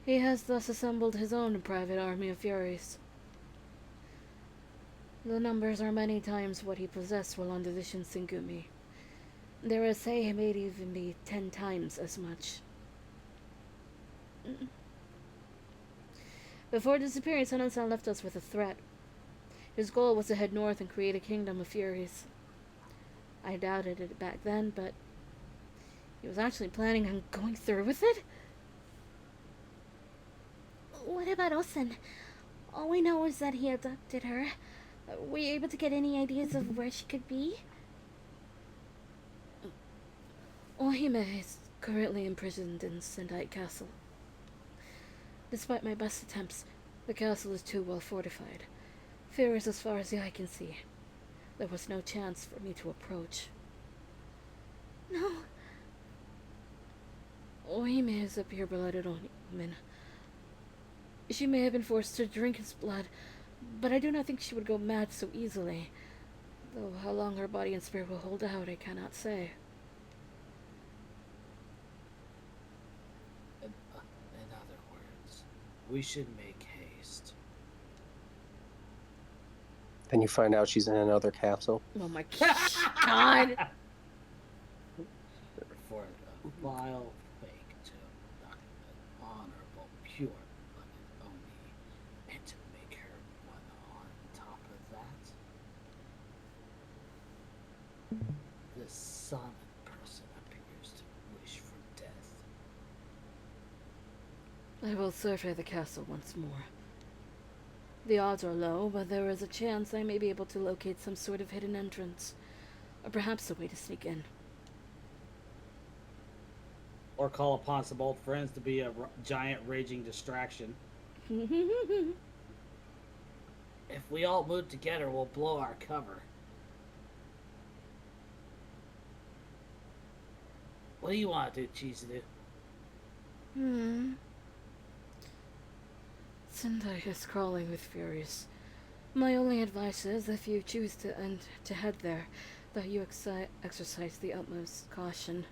He has thus assembled his own private army of furies. The numbers are many times what he possessed while under the Shinsengumi. There is say he may even be 10 times as much. Before disappearing, Sun and Sun left us with a threat. His goal was to head north and create a kingdom of furies. I doubted it back then, but he was actually planning on going through with it? What about Osen? All we know is that he abducted her. Were you able to get any ideas of where she could be? Ohime is currently imprisoned in Sendai Castle. Despite my best attempts, the castle is too well fortified. Fear is as far as the eye can see. There was no chance for me to approach. No. Ohime is a pure-blooded woman. She may have been forced to drink his blood, but I do not think she would go mad so easily. Though how long her body and spirit will hold out, I cannot say. In other words, we should make haste. Then you find out she's in another capsule. Oh my god! For a vile fake to abduct an honorable, pure-blooded Oni, and to make her one on top of that, this solid person appears to wish for death. I will survey the castle once more. The odds are low, but there is a chance I may be able to locate some sort of hidden entrance, or perhaps a way to sneak in. Or call upon some old friends to be a giant raging distraction. If we all move together, we'll blow our cover. What do you want to do, Chizuru? Sendai is crawling with furies. My only advice is, if you choose to head there, that you exercise the utmost caution.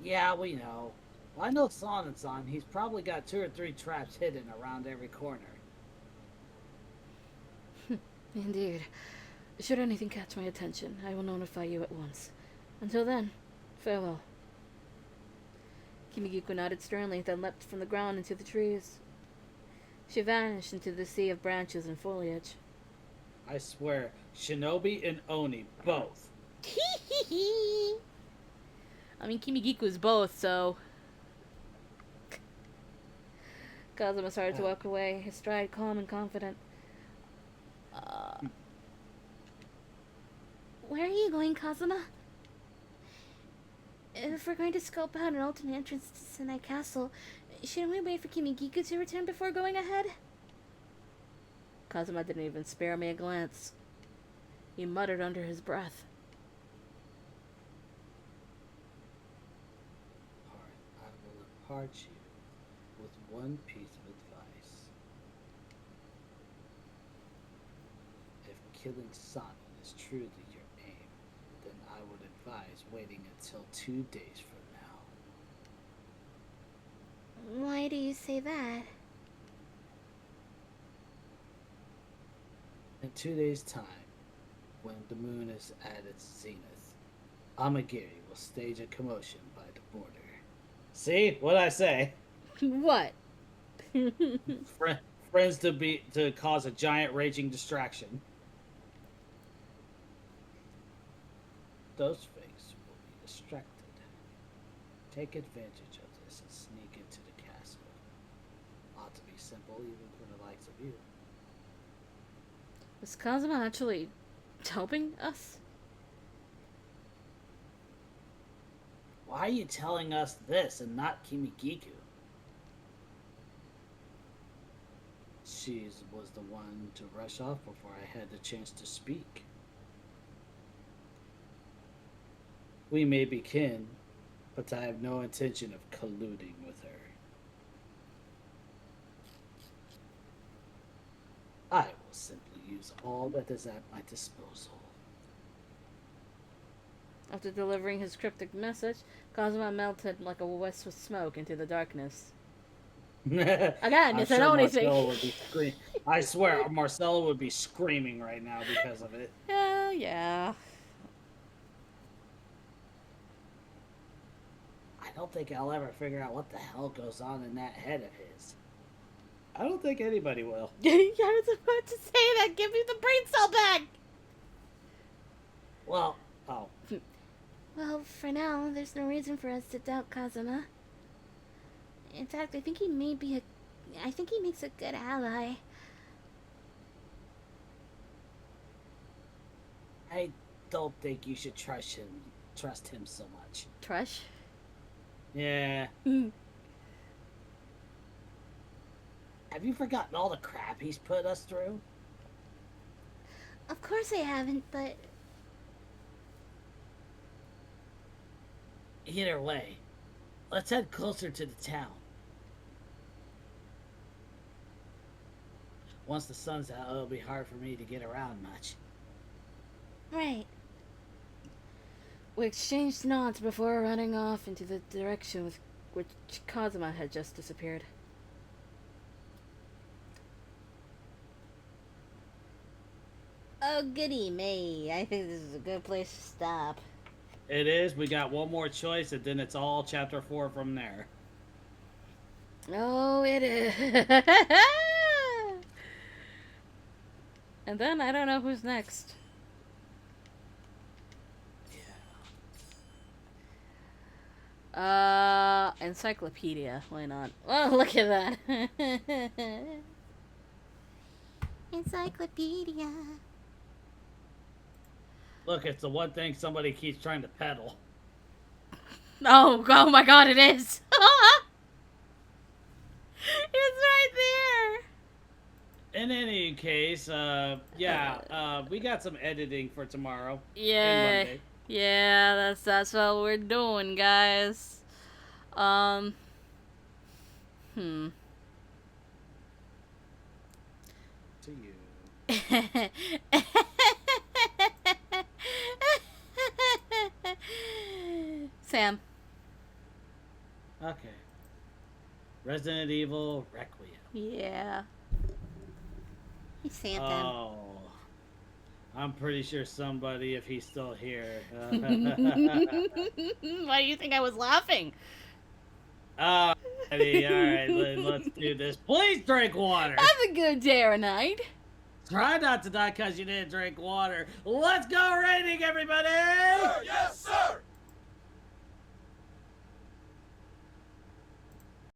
Yeah, we know. Well, I know Son. He's probably got 2 or 3 traps hidden around every corner. Indeed. Should anything catch my attention, I will notify you at once. Until then, farewell. Kimigiku nodded sternly, then leapt from the ground into the trees. She vanished into the sea of branches and foliage. I swear, Shinobi and Oni, both. I mean, Kimigiku's both, so... Kazuma started to walk away, his stride calm and confident. Where are you going, Kazuma? If we're going to scope out an alternate entrance to Senai Castle, shouldn't we wait for Kimigiku to return before going ahead? Kazuma didn't even spare me a glance. He muttered under his breath. I will impart you with one piece of advice. If killing Sana is truly your aim, then I would advise waiting until 2 days from now. Why do you say that? In 2 days' time, when the moon is at its zenith, Amagiri will stage a commotion by the border. See? What'd I say? What? Friends to cause a giant raging distraction. Those fakes will be distracted. Take advantage of this and sneak into the simple, even for the likes of you. Is Kazuma actually helping us? Why are you telling us this and not Kimigiku? She was the one to rush off before I had the chance to speak. We may be kin, but I have no intention of colluding with her. I will simply use all that is at my disposal. After delivering his cryptic message, Kazuma melted like a wisp of smoke into the darkness. Again, I'm it's an sure only thing. Marcelo would be I swear, Marcelo would be screaming right now because of it. Hell yeah. I don't think I'll ever figure out what the hell goes on in that head of his. I don't think anybody will. I was about to say that. Give me the brain cell back. Well, oh. Well, for now, there's no reason for us to doubt Kazuma. In fact, I think he makes a good ally. I don't think you should trust him so much. Trush? Yeah. Have you forgotten all the crap he's put us through? Of course I haven't, but Either way, let's head closer to the town. Once the sun's out, it'll be hard for me to get around much. right. We exchanged nods before running off into the direction with which Kazuma had just disappeared. Oh, goody me. I think this is a good place to stop. It is. We got one more choice, and then it's all chapter 4 from there. Oh, it is. And then I don't know who's next. Encyclopedia. Why not? Oh, look at that. Encyclopedia. Look, it's the one thing somebody keeps trying to peddle. Oh my god, it is. It's right there. In any case, we got some editing for tomorrow. Yeah. And Monday. Yeah, that's what we're doing, guys. To you. Sam. Okay. Resident Evil Requiem. Yeah. Hey, Santa. Oh. I'm pretty sure somebody, if he's still here. Why do you think I was laughing? Alright, let's do this. Please drink water. Have a good day or night. Try not to die because you didn't drink water. Let's go rating, everybody!